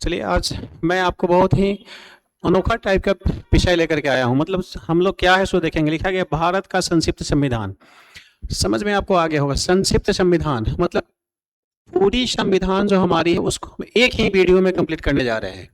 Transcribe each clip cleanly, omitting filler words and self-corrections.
चलिए आज मैं आपको बहुत ही अनोखा टाइप का विषय लेकर के आया हूँ। मतलब हम लोग क्या है सो देखेंगे। लिखा गया भारत का संक्षिप्त संविधान। समझ में आपको आ गया होगा। संक्षिप्त संविधान मतलब पूरी संविधान जो हमारी है उसको हम एक ही वीडियो में कंप्लीट करने जा रहे हैं।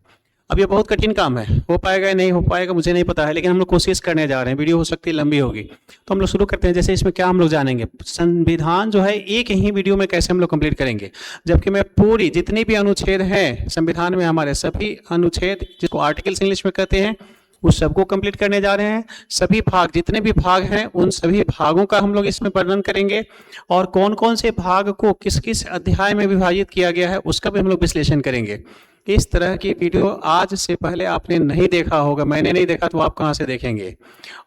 अब ये बहुत कठिन काम है, हो पाएगा या नहीं हो पाएगा मुझे नहीं पता है, लेकिन हम लोग कोशिश करने जा रहे हैं। वीडियो हो सकती है लंबी होगी, तो हम लोग शुरू करते हैं। जैसे इसमें क्या हम लोग जानेंगे, संविधान जो है एक ही वीडियो में कैसे हम लोग कंप्लीट करेंगे, जबकि मैं पूरी जितनी भी अनुच्छेद हैं संविधान में, हमारे सभी अनुच्छेद जिसको आर्टिकल्स इंग्लिश में कहते हैं, उस सबको कंप्लीट करने जा रहे हैं। सभी भाग जितने भी भाग हैं उन सभी भागों का हम लोग इसमें वर्णन करेंगे, और कौन कौन से भाग को किस किस अध्याय में विभाजित किया गया है उसका भी हम लोग विश्लेषण करेंगे। इस तरह की वीडियो आज से पहले आपने नहीं देखा होगा, मैंने नहीं देखा तो आप कहाँ से देखेंगे।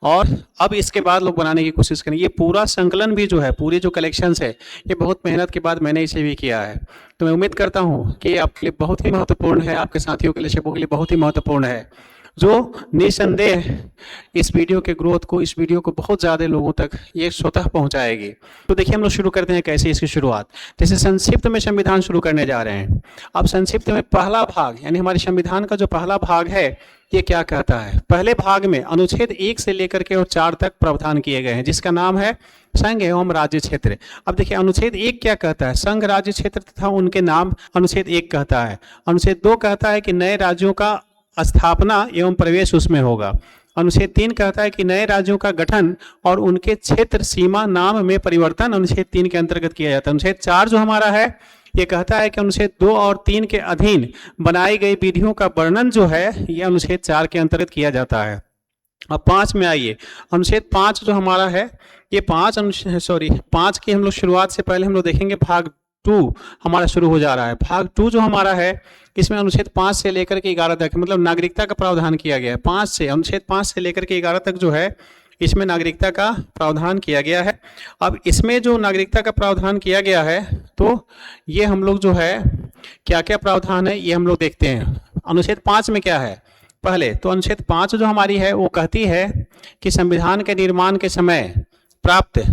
और अब इसके बाद लोग बनाने की कोशिश करेंगे। ये पूरा संकलन भी जो है, पूरी जो कलेक्शंस है, ये बहुत मेहनत के बाद मैंने इसे भी किया है। तो मैं उम्मीद करता हूँ कि आपके लिए बहुत ही महत्वपूर्ण है, आपके साथियों के लिए, शिक्षकों के लिए बहुत ही महत्वपूर्ण है, जो निसंदेह इस वीडियो के ग्रोथ को, इस वीडियो को बहुत ज़्यादा लोगों तक ये स्वतः पहुंचाएगी। तो देखिए हम लोग शुरू करते हैं कैसे इसकी शुरुआत। जैसे संक्षिप्त में संविधान शुरू करने जा रहे हैं। अब संक्षिप्त में पहला भाग यानी हमारे संविधान का जो पहला भाग है ये क्या कहता है। पहले भाग में अनुच्छेद 1 से लेकर के और 4 तक प्रावधान किए गए हैं, जिसका नाम है संघ एवं राज्य क्षेत्र। अब देखिए अनुच्छेद 1 क्या कहता है, संघ राज्य क्षेत्र तथा उनके नाम अनुच्छेद 1 कहता है। अनुच्छेद 2 कहता है कि नए राज्यों का स्थापना एवं प्रवेश उसमें होगा। अनुच्छेद 3 कहता है कि नए राज्यों का गठन और उनके क्षेत्र सीमा नाम में परिवर्तन अनुच्छेद 3 के अंतर्गत किया जाता है। अनुच्छेद 4 जो हमारा है ये कहता है कि अनुच्छेद 2 और 3 के अधीन बनाई गई विधियों का वर्णन जो है ये अनुच्छेद 4 के अंतर्गत किया जाता है। अब 5 में आइए। अनुच्छेद 5 जो हमारा है ये 5 की हम लोग शुरुआत से पहले हम लोग देखेंगे भाग 2 हमारा शुरू हो जा रहा है। भाग 2 जो हमारा है इसमें अनुच्छेद 5 से लेकर के 11 तक मतलब नागरिकता का प्रावधान किया गया है। अनुच्छेद 5 से लेकर के 11 तक जो है इसमें नागरिकता का प्रावधान किया गया है। अब इसमें जो नागरिकता का प्रावधान किया गया है तो ये हम लोग जो है क्या क्या प्रावधान है ये हम लोग देखते हैं। अनुच्छेद 5 में क्या है, पहले तो अनुच्छेद 5 जो हमारी है वो कहती है कि संविधान के निर्माण के समय प्राप्त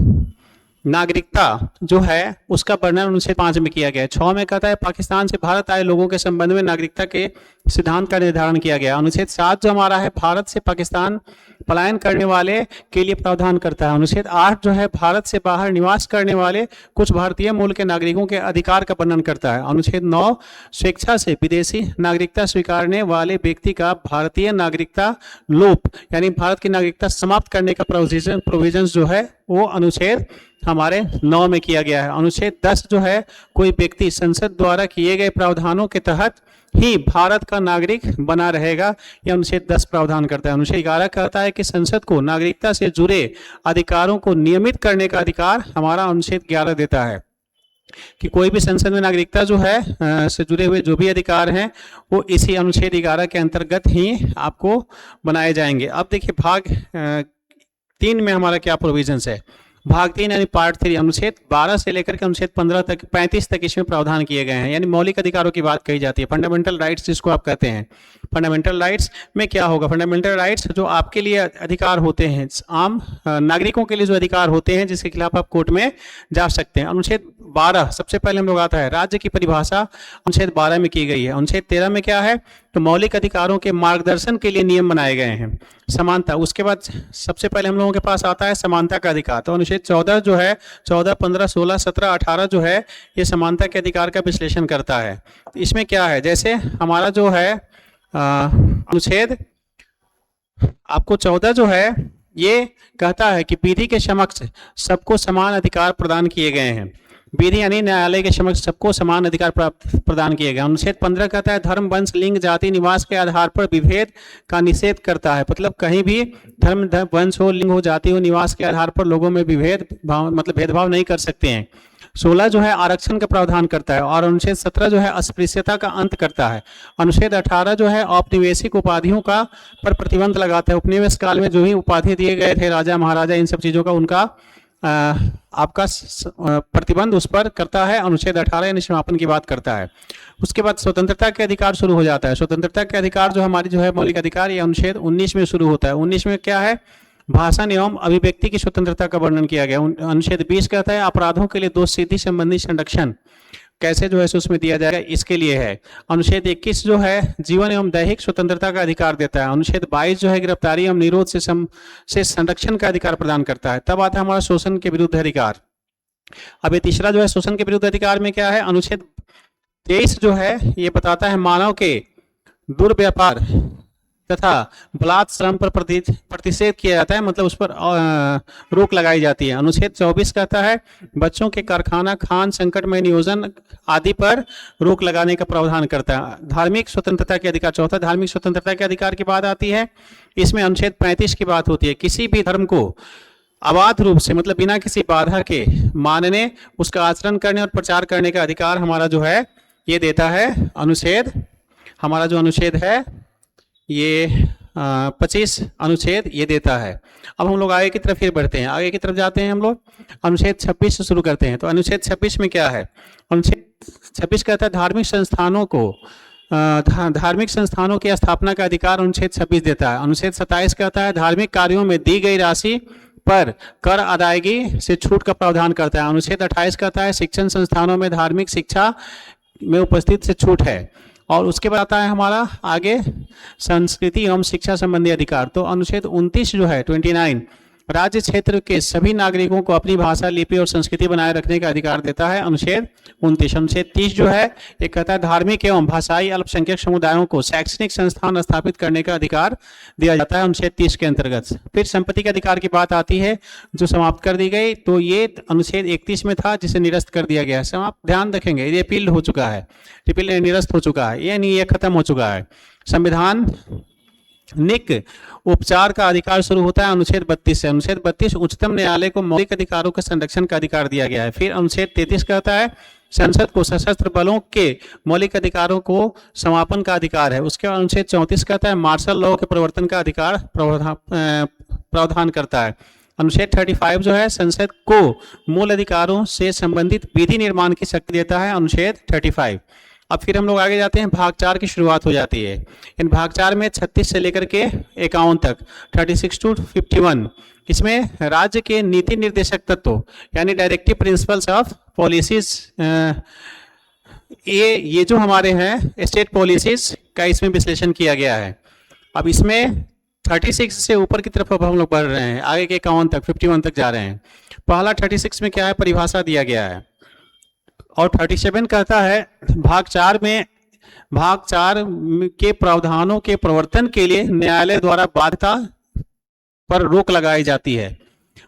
नागरिकता जो है उसका वर्णन अनुच्छेद 5 में किया गया है। 6 में कहता है पाकिस्तान से भारत आए लोगों के संबंध में नागरिकता के सिद्धांत का निर्धारण किया गया। अनुच्छेद 7 जो हमारा है भारत से पाकिस्तान पलायन करने वाले के लिए प्रावधान करता है। अनुच्छेद 8 जो है भारत से बाहर निवास करने वाले कुछ भारतीय मूल के नागरिकों के अधिकार का वर्णन करता है। अनुच्छेद 9 स्वेच्छा से विदेशी नागरिकता स्वीकारने वाले व्यक्ति का भारतीय नागरिकता लोप यानी भारत की नागरिकता समाप्त करने का प्रोविजन जो है वो अनुच्छेद हमारे 9 में किया गया है। अनुच्छेद 10 जो है कोई व्यक्ति संसद द्वारा किए गए प्रावधानों के तहत ही भारत का नागरिक बना रहेगा, यह अनुच्छेद 10 प्रावधान करता है। अनुच्छेद 11 कहता है कि संसद को नागरिकता से जुड़े अधिकारों को नियमित करने का अधिकार हमारा अनुच्छेद 11 देता है, कि कोई भी संसद में नागरिकता जो है से जुड़े हुए जो भी अधिकार हैं वो इसी अनुच्छेद 11 के अंतर्गत ही आपको बनाए जाएंगे। अब देखिए भाग 3 में हमारा क्या प्रोविजंस है। भाग 3 यानी पार्ट 3 अनुच्छेद 12 से लेकर के अनुच्छेद 35 तक इसमें प्रावधान किए गए हैं, यानी मौलिक अधिकारों की बात कही जाती है। फंडामेंटल राइट्स जिसको आप कहते हैं। फंडामेंटल राइट्स में क्या होगा, फंडामेंटल राइट्स जो आपके लिए अधिकार होते हैं, आम नागरिकों के लिए जो अधिकार होते हैं जिसके खिलाफ आप कोर्ट में जा सकते हैं। अनुच्छेद 12 सबसे पहले हम लोग आता है, राज्य की परिभाषा अनुच्छेद 12 में की गई है। अनुच्छेद 13 में क्या है, तो मौलिक अधिकारों के मार्गदर्शन के लिए नियम बनाए गए हैं। समानता, उसके बाद सबसे पहले हम लोगों के पास आता है समानता का अधिकार। तो अनुच्छेद 14 जो है 14, 15, 16, 17, 18 जो है ये समानता के अधिकार का विश्लेषण करता है। तो इसमें क्या है, जैसे हमारा जो है अनुच्छेद आपको 14 जो है ये कहता है कि विधि के समक्ष सबको समान अधिकार प्रदान किए गए हैं। विधि यानी न्यायालय के समक्ष सबको समान अधिकार प्रदान किए गए। अनुच्छेद 15 कहता है धर्म, वंश, लिंग, जाति, निवास के आधार पर विभेद का निषेध करता है। मतलब कहीं भी धर्म, वंश हो, लिंग हो, जाति हो, निवास के आधार पर लोगों में भेदभाव नहीं कर सकते हैं। 16 जो है आरक्षण का प्रावधान करता है, और अनुच्छेद 17 जो है अस्पृश्यता का अंत करता है। अनुच्छेद 18 जो है औपनिवेशिक उपाधियों का पर प्रतिबंध लगाता है। उपनिवेश काल में जो भी उपाधि दिए गए थे राजा महाराजा इन सब चीजों का उनका आपका प्रतिबंध उस पर करता है। अनुच्छेद 18 यानी समापन की बात करता है। उसके बाद स्वतंत्रता के अधिकार शुरू हो जाता है। स्वतंत्रता के अधिकार जो हमारी जो है मौलिक अधिकार ये अनुच्छेद 19 में शुरू होता है। 19 में क्या है, भाषण एवं अभिव्यक्ति की स्वतंत्रता का वर्णन किया गया। अनुच्छेद 20 कहता है अपराधों के लिए दोष सिद्धि संबंधी संरक्षण कैसे जो है सो उसमें दिया जाएगा, इसके लिए है। अनुच्छेद 21 जो है जीवन एवं दैहिक स्वतंत्रता का अधिकार देता है। अनुच्छेद 22 जो है गिरफ्तारी एवं निरोध से संरक्षण का अधिकार प्रदान करता है। तब आता है हमारा शोषण के विरुद्ध अधिकार। अब ये तीसरा जो है शोषण के विरुद्ध अधिकार में क्या है, अनुच्छेद 23 जो है ये बताता है मानव के दुर्व्यापार तथा बलात् श्रम पर प्रतिषेध किया जाता है, मतलब उस पर रोक लगाई जाती है। अनुच्छेद 24 कहता है बच्चों के कारखाना खान संकटमय नियोजन आदि पर रोक लगाने का प्रावधान करता है। धार्मिक स्वतंत्रता के अधिकार, चौथा धार्मिक स्वतंत्रता के अधिकार की बात आती है। इसमें अनुच्छेद 35 की बात होती है, किसी भी धर्म को अबाध रूप से मतलब बिना किसी बाधा के मानने, उसका आचरण करने और प्रचार करने का अधिकार हमारा जो है ये देता है अनुच्छेद, हमारा जो अनुच्छेद है ये 25 अनुच्छेद ये देता है। अब हम लोग आगे की तरफ फिर बढ़ते हैं, आगे की तरफ जाते हैं हम लोग, अनुच्छेद 26 से शुरू करते हैं। तो अनुच्छेद 26 में क्या है, अनुच्छेद 26 कहता है धार्मिक संस्थानों को धार्मिक संस्थानों की स्थापना का अधिकार अनुच्छेद 26 देता है। अनुच्छेद 27 कहता है धार्मिक कार्यों में दी गई राशि पर कर अदायगी से छूट का प्रावधान करता है। अनुच्छेद 28 कहता है शिक्षण संस्थानों में धार्मिक शिक्षा में उपस्थित से छूट है। और उसके बाद आता है हमारा आगे संस्कृति एवं शिक्षा संबंधी अधिकार। तो अनुच्छेद 29 जो है 29 राज्य क्षेत्र के सभी नागरिकों को अपनी भाषा, लिपि और संस्कृति बनाए रखने का अधिकार देता है। अनुच्छेद 29। अनुच्छेद 30 जो है ये कहता है धार्मिक एवं भाषाई अल्पसंख्यक समुदायों को शैक्षणिक संस्थान स्थापित करने का अधिकार दिया जाता है अनुच्छेद 30 के अंतर्गत। फिर संपत्ति के अधिकार की बात आती है जो समाप्त कर दी गई, तो ये अनुच्छेद 31 में था जिसे निरस्त कर दिया गया है। समाप्त ध्यान रखेंगे, ये रिपील हो चुका है, रिपील निरस्त हो चुका है, यानी ये खत्म हो चुका है। संविधान निक उपचार का अधिकार शुरू होता है अनुच्छेद 32 से। अनुच्छेद 32 उच्चतम न्यायालय को मौलिक अधिकारों के संरक्षण का अधिकार दिया गया है। फिर अनुच्छेद 33 कहता है संसद को सशस्त्र बलों के मौलिक अधिकारों को समापन का अधिकार है। उसके बाद अनुच्छेद 34 कहता है मार्शल लॉ के प्रवर्तन का अधिकार प्रावधान करता है। अनुच्छेद 35 जो है संसद को मूल अधिकारों से संबंधित विधि निर्माण की शक्ति देता है अनुच्छेद 35। अब फिर हम लोग आगे जाते हैं, भाग 4 की शुरुआत हो जाती है। इन भाग 4 में 36 से लेकर के 51 तक 36 to 51 इसमें राज्य के नीति निर्देशक तत्व यानी डायरेक्टिव प्रिंसिपल्स ऑफ पॉलिसीज, ये जो हमारे हैं स्टेट पॉलिसीज का इसमें विश्लेषण किया गया है। अब इसमें 36 से ऊपर की तरफ अब हम लोग बढ़ रहे हैं, आगे के 51 तक 51 तक जा रहे हैं। पहला 36 में क्या है, परिभाषा दिया गया है। और 37 कहता है भाग 4 में भाग 4 के प्रावधानों के प्रवर्तन के लिए न्यायालय द्वारा बाध्यता पर रोक लगाई जाती है।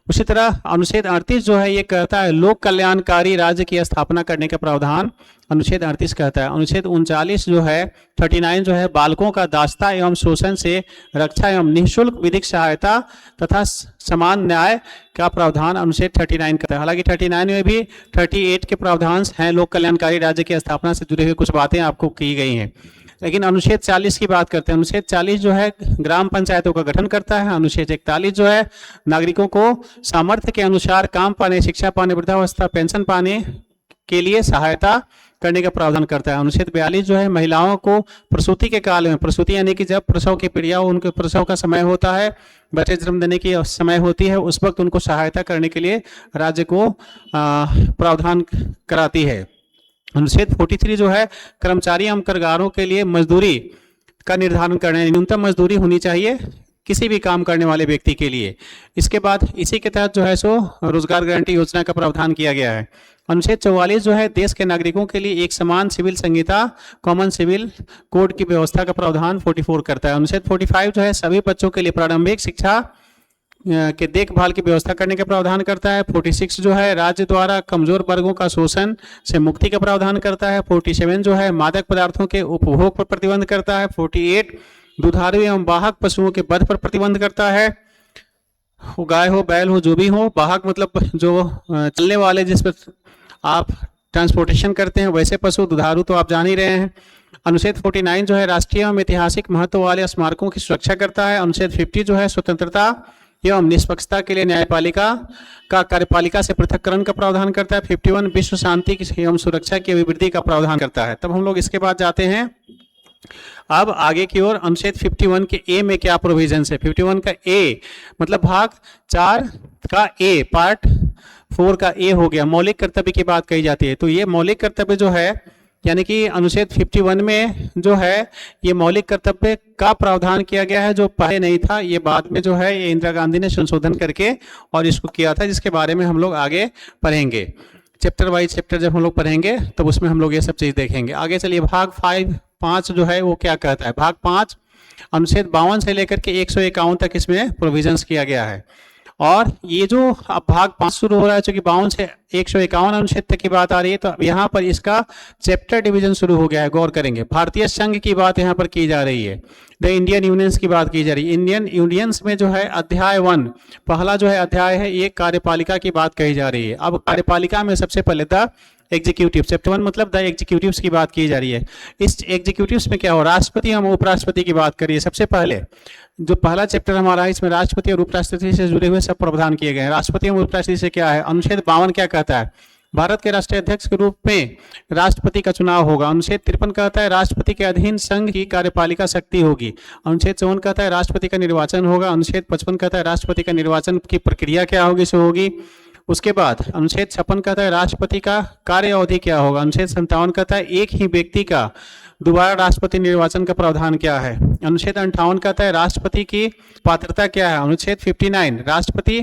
उसी तरह अनुच्छेद 38 जो है ये कहता है लोक कल्याणकारी राज्य की स्थापना करने का प्रावधान अनुच्छेद 38 कहता है। अनुच्छेद 39 जो है 39 जो है बालकों का दास्ता एवं शोषण से रक्षा एवं निःशुल्क विधिक सहायता तथा समान न्याय का प्रावधान अनुच्छेद 39 कहता है। हालांकि 39 में भी 38 के प्रावधान हैं, लोक कल्याणकारी राज्य की स्थापना से जुड़े हुए कुछ बातें आपको की गई हैं। लेकिन अनुच्छेद 40 की बात करते हैं। अनुच्छेद 40 जो है ग्राम पंचायतों का गठन करता है। अनुच्छेद 41 जो है नागरिकों को सामर्थ्य के अनुसार काम पाने, शिक्षा पाने, वृद्धावस्था पेंशन पाने के लिए सहायता करने का प्रावधान करता है। अनुच्छेद 42 जो है महिलाओं को प्रसूति के काल में, प्रसूति यानी कि जब प्रसव की पीड़िया हो, उनके प्रसव का समय होता है, बच्चे जन्म देने की समय होती है, उस वक्त उनको सहायता करने के लिए राज्य को प्रावधान कराती है। अनुच्छेद 43 जो है कर्मचारी एवं कामगारों के लिए मजदूरी का निर्धारण करना है, न्यूनतम मजदूरी होनी चाहिए किसी भी काम करने वाले व्यक्ति के लिए। इसके बाद इसी के तहत जो है सो रोजगार गारंटी योजना का प्रावधान किया गया है। अनुच्छेद 44 जो है देश के नागरिकों के लिए एक समान सिविल संहिता कॉमन सिविल कोड की व्यवस्था का प्रावधान 44 करता है। अनुच्छेद 45 जो है सभी बच्चों के लिए प्रारंभिक शिक्षा के देखभाल की व्यवस्था करने का प्रावधान करता है। 46 जो है राज्य द्वारा कमजोर वर्गों का शोषण से मुक्ति का प्रावधान करता है। 47 जो है मादक पदार्थों के उपभोग पर प्रतिबंध करता है। 48 दुधारू एवं वाहक पशुओं के वध पर प्रतिबंध करता है। गाय हो, बैल हो, जो भी हो, वाहक मतलब जो चलने वाले जिस पर आप ट्रांसपोर्टेशन करते हैं वैसे पशु, दुधारू तो आप जान ही रहे हैं। अनुच्छेद 49 जो है राष्ट्रीय एवं ऐतिहासिक महत्व वाले स्मारकों की सुरक्षा करता है। अनुच्छेद 50 जो है स्वतंत्रता एवं निष्पक्षता के लिए न्यायपालिका का कार्यपालिका से पृथककरण का प्रावधान करता है। 51 विश्व शांति एवं सुरक्षा की अभिवृद्धि का प्रावधान करता है। तब हम लोग इसके बाद जाते हैं अब आगे की ओर। अनुच्छेद 51 के ए में क्या प्रोविजन है। 51 का ए मतलब भाग 4 का ए पार्ट 4 का ए हो गया, मौलिक कर्तव्य की बात कही जाती है। तो ये मौलिक कर्तव्य जो है यानी कि अनुच्छेद 51 में जो है ये मौलिक कर्तव्य का प्रावधान किया गया है, जो पहले नहीं था, ये बाद में जो है ये इंदिरा गांधी ने संशोधन करके और इसको किया था, जिसके बारे में हम लोग आगे पढ़ेंगे। चैप्टर वाइज चैप्टर जब हम लोग पढ़ेंगे तब उसमें हम लोग ये सब चीज़ देखेंगे। आगे चलिए, भाग 5 जो है वो क्या कहता है। भाग 5 अनुच्छेद 52 से लेकर के 151 तक इसमें प्रोविजंस किया गया है। और ये जो अब भाग 5 शुरू हो रहा है, चूंकि 52 से 151 अनुच्छेद तक की बात आ रही है, तो यहाँ पर इसका चैप्टर डिवीजन शुरू हो गया है। गौर करेंगे, भारतीय संघ की बात यहाँ पर की जा रही है, द इंडियन यूनियंस की बात की जा रही है। इंडियन यूनियंस में जो है अध्याय 1 पहला जो है अध्याय है, ये कार्यपालिका की बात कही जा रही है। अब कार्यपालिका में सबसे पहले द एग्जीक्यूटिव, चैप्टर 1 मतलब द एग्जीक्यूटिव्स की बात की जा रही है। इस एग्जीक्यूटिव्स में क्या हो, राष्ट्रपति एवं उपराष्ट्रपति की बात करिए। सबसे पहले जो पहला चैप्टर हमारा है, इसमें राष्ट्रपति और उपराष्ट्रपति से जुड़े हुए सब प्रावधान किए गए हैं। राष्ट्रपति एवं उपराष्ट्रपति से क्या है, अनुच्छेद 52 क्या कहता है, भारत के राष्ट्रीय अध्यक्ष के रूप में राष्ट्रपति का चुनाव होगा। अनुच्छेद 53 कहता है राष्ट्रपति के अधीन संघ की कार्यपालिका शक्ति होगी। अनुच्छेद 54 कहता है राष्ट्रपति का निर्वाचन होगा। अनुच्छेद 55 कहता है राष्ट्रपति का निर्वाचन की प्रक्रिया क्या होगी, सो होगी। उसके बाद अनुच्छेद 56 कहता है राष्ट्रपति का कार्य अवधि क्या होगा। अनुच्छेद 57 कहता है एक ही व्यक्ति का दोबारा राष्ट्रपति निर्वाचन का प्रावधान क्या है। अनुच्छेद 58 कहता है राष्ट्रपति की पात्रता क्या है। अनुच्छेद 59 राष्ट्रपति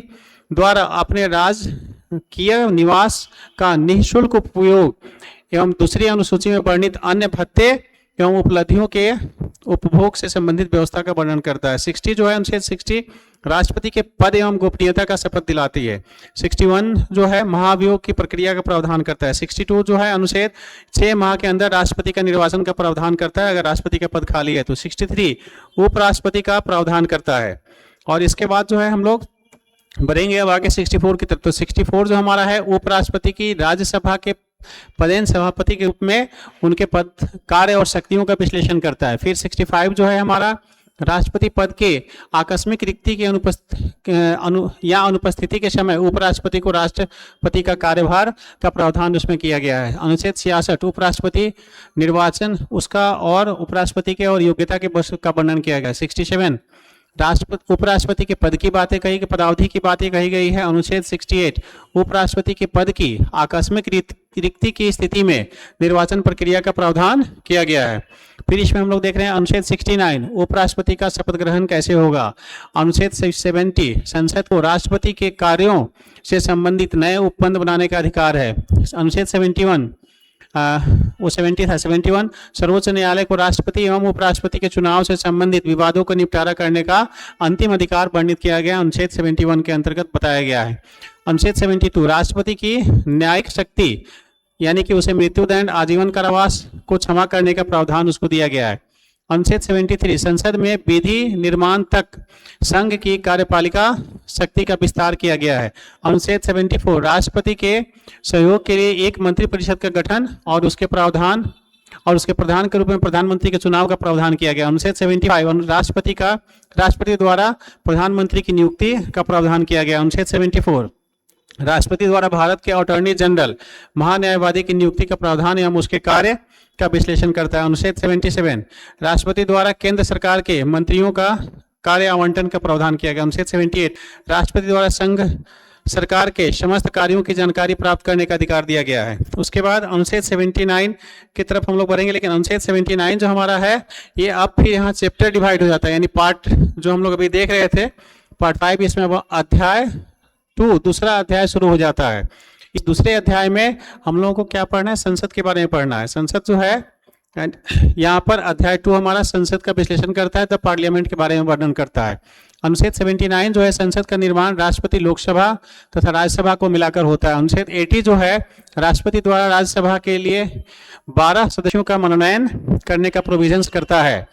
द्वारा अपने राजकीय निवास का निःशुल्क उपयोग एवं दूसरी अनुसूची में वर्णित अन्य भत्ते एवं उपलब्धियों के उपभोग से संबंधित व्यवस्था का वर्णन करता है। 60 जो है, अनुच्छेद 60 राष्ट्रपति के पद एवं गोपनीयता का शपथ दिलाती है। 61 जो है महाभियोग की प्रक्रिया का प्रावधान करता है। 62 जो है अनुच्छेद 6 माह के अंदर राष्ट्रपति का निर्वाचन का प्रावधान करता है अगर राष्ट्रपति का पद खाली है तो। 63 उपराष्ट्रपति का प्रावधान करता है। और इसके बाद जो है हम लोग बढ़ेंगे अब आगे 64 की तरफ। तो 64 जो हमारा है उपराष्ट्रपति की राज्यसभा के पदेन सभापति के रूप में उनके पद, कार्य और शक्तियों का विश्लेषण करता है। फिर 65 जो है हमारा राष्ट्रपति पद के आकस्मिक रिक्ति की अनुपस्थिति के समय उपराष्ट्रपति को राष्ट्रपति का कार्यभार का प्रावधान उसमें किया गया है। अनुच्छेद 66 उपराष्ट्रपति निर्वाचन उसका और उपराष्ट्रपति के और योग्यता के का वर्णन किया गया है। 67 राष्ट्रपति उपराष्ट्रपति के पद की बातें कही गई, पदावधि की बातें कही गई है। अनुच्छेद 68 उपराष्ट्रपति के पद की आकस्मिक रिक्ति की स्थिति में निर्वाचन प्रक्रिया का प्रावधान किया गया है। फिर इसमें हम लोग देख रहे हैं अनुच्छेद 69 उपराष्ट्रपति का शपथ ग्रहण कैसे होगा। अनुच्छेद 70 संसद को राष्ट्रपति के कार्यों से संबंधित नए उपबंध बनाने का अधिकार है। अनुच्छेद 71 वो 70 था, 71 सर्वोच्च न्यायालय को राष्ट्रपति एवं उपराष्ट्रपति के चुनाव से संबंधित विवादों का निपटारा करने का अंतिम अधिकार वर्णित किया गया, अनुच्छेद 71 के अंतर्गत बताया गया है। अनुच्छेद 72 राष्ट्रपति की न्यायिक शक्ति यानी कि उसे मृत्युदंड, आजीवन कारावास को क्षमा करने का प्रावधान उसको दिया गया है। अनुच्छेद 73 संसद में विधि निर्माण तक संघ की कार्यपालिका शक्ति का विस्तार किया गया है। अनुच्छेद 74 राष्ट्रपति के सहयोग के लिए एक मंत्रिपरिषद का गठन और उसके प्रधान के रूप में प्रधानमंत्री के चुनाव का प्रावधान किया गया। अनुच्छेद 75 राष्ट्रपति द्वारा प्रधानमंत्री की नियुक्ति का प्रावधान किया गया। अनुच्छेद 74 राष्ट्रपति द्वारा भारत के अटॉर्नी जनरल महान्यायवादी की नियुक्ति का प्रावधान एवं उसके कार्य का विश्लेषण करता है। अनुच्छेद 77 राष्ट्रपति द्वारा केंद्र सरकार के मंत्रियों का कार्य आवंटन का प्रावधान किया गया। अनुच्छेद 78 राष्ट्रपति द्वारा संघ सरकार के समस्त कार्यों की जानकारी प्राप्त करने का अधिकार दिया गया है। उसके बाद अनुच्छेद 79 की तरफ हम लोग बढ़ेंगे, लेकिन अनुच्छेद 79 जो हमारा है ये अब फिर यहाँ चैप्टर डिवाइड हो जाता है, यानी पार्ट जो हम लोग अभी देख रहे थे पार्ट 5, इसमें अब अध्याय 2 दूसरा अध्याय शुरू हो जाता है। इस दूसरे अध्याय में हम लोगों को क्या पढ़ना है, संसद के बारे में पढ़ना है। संसद जो है यहाँ पर अध्याय 2 हमारा संसद का विश्लेषण करता है, तब पार्लियामेंट के बारे में वर्णन करता है। अनुच्छेद 79 जो है संसद का निर्माण राष्ट्रपति, लोकसभा तथा राज्यसभा को मिलाकर होता है। अनुच्छेद 80 जो है राष्ट्रपति द्वारा राज्यसभा के लिए 12 सदस्यों का मनोनयन करने का प्रोविजंस करता है।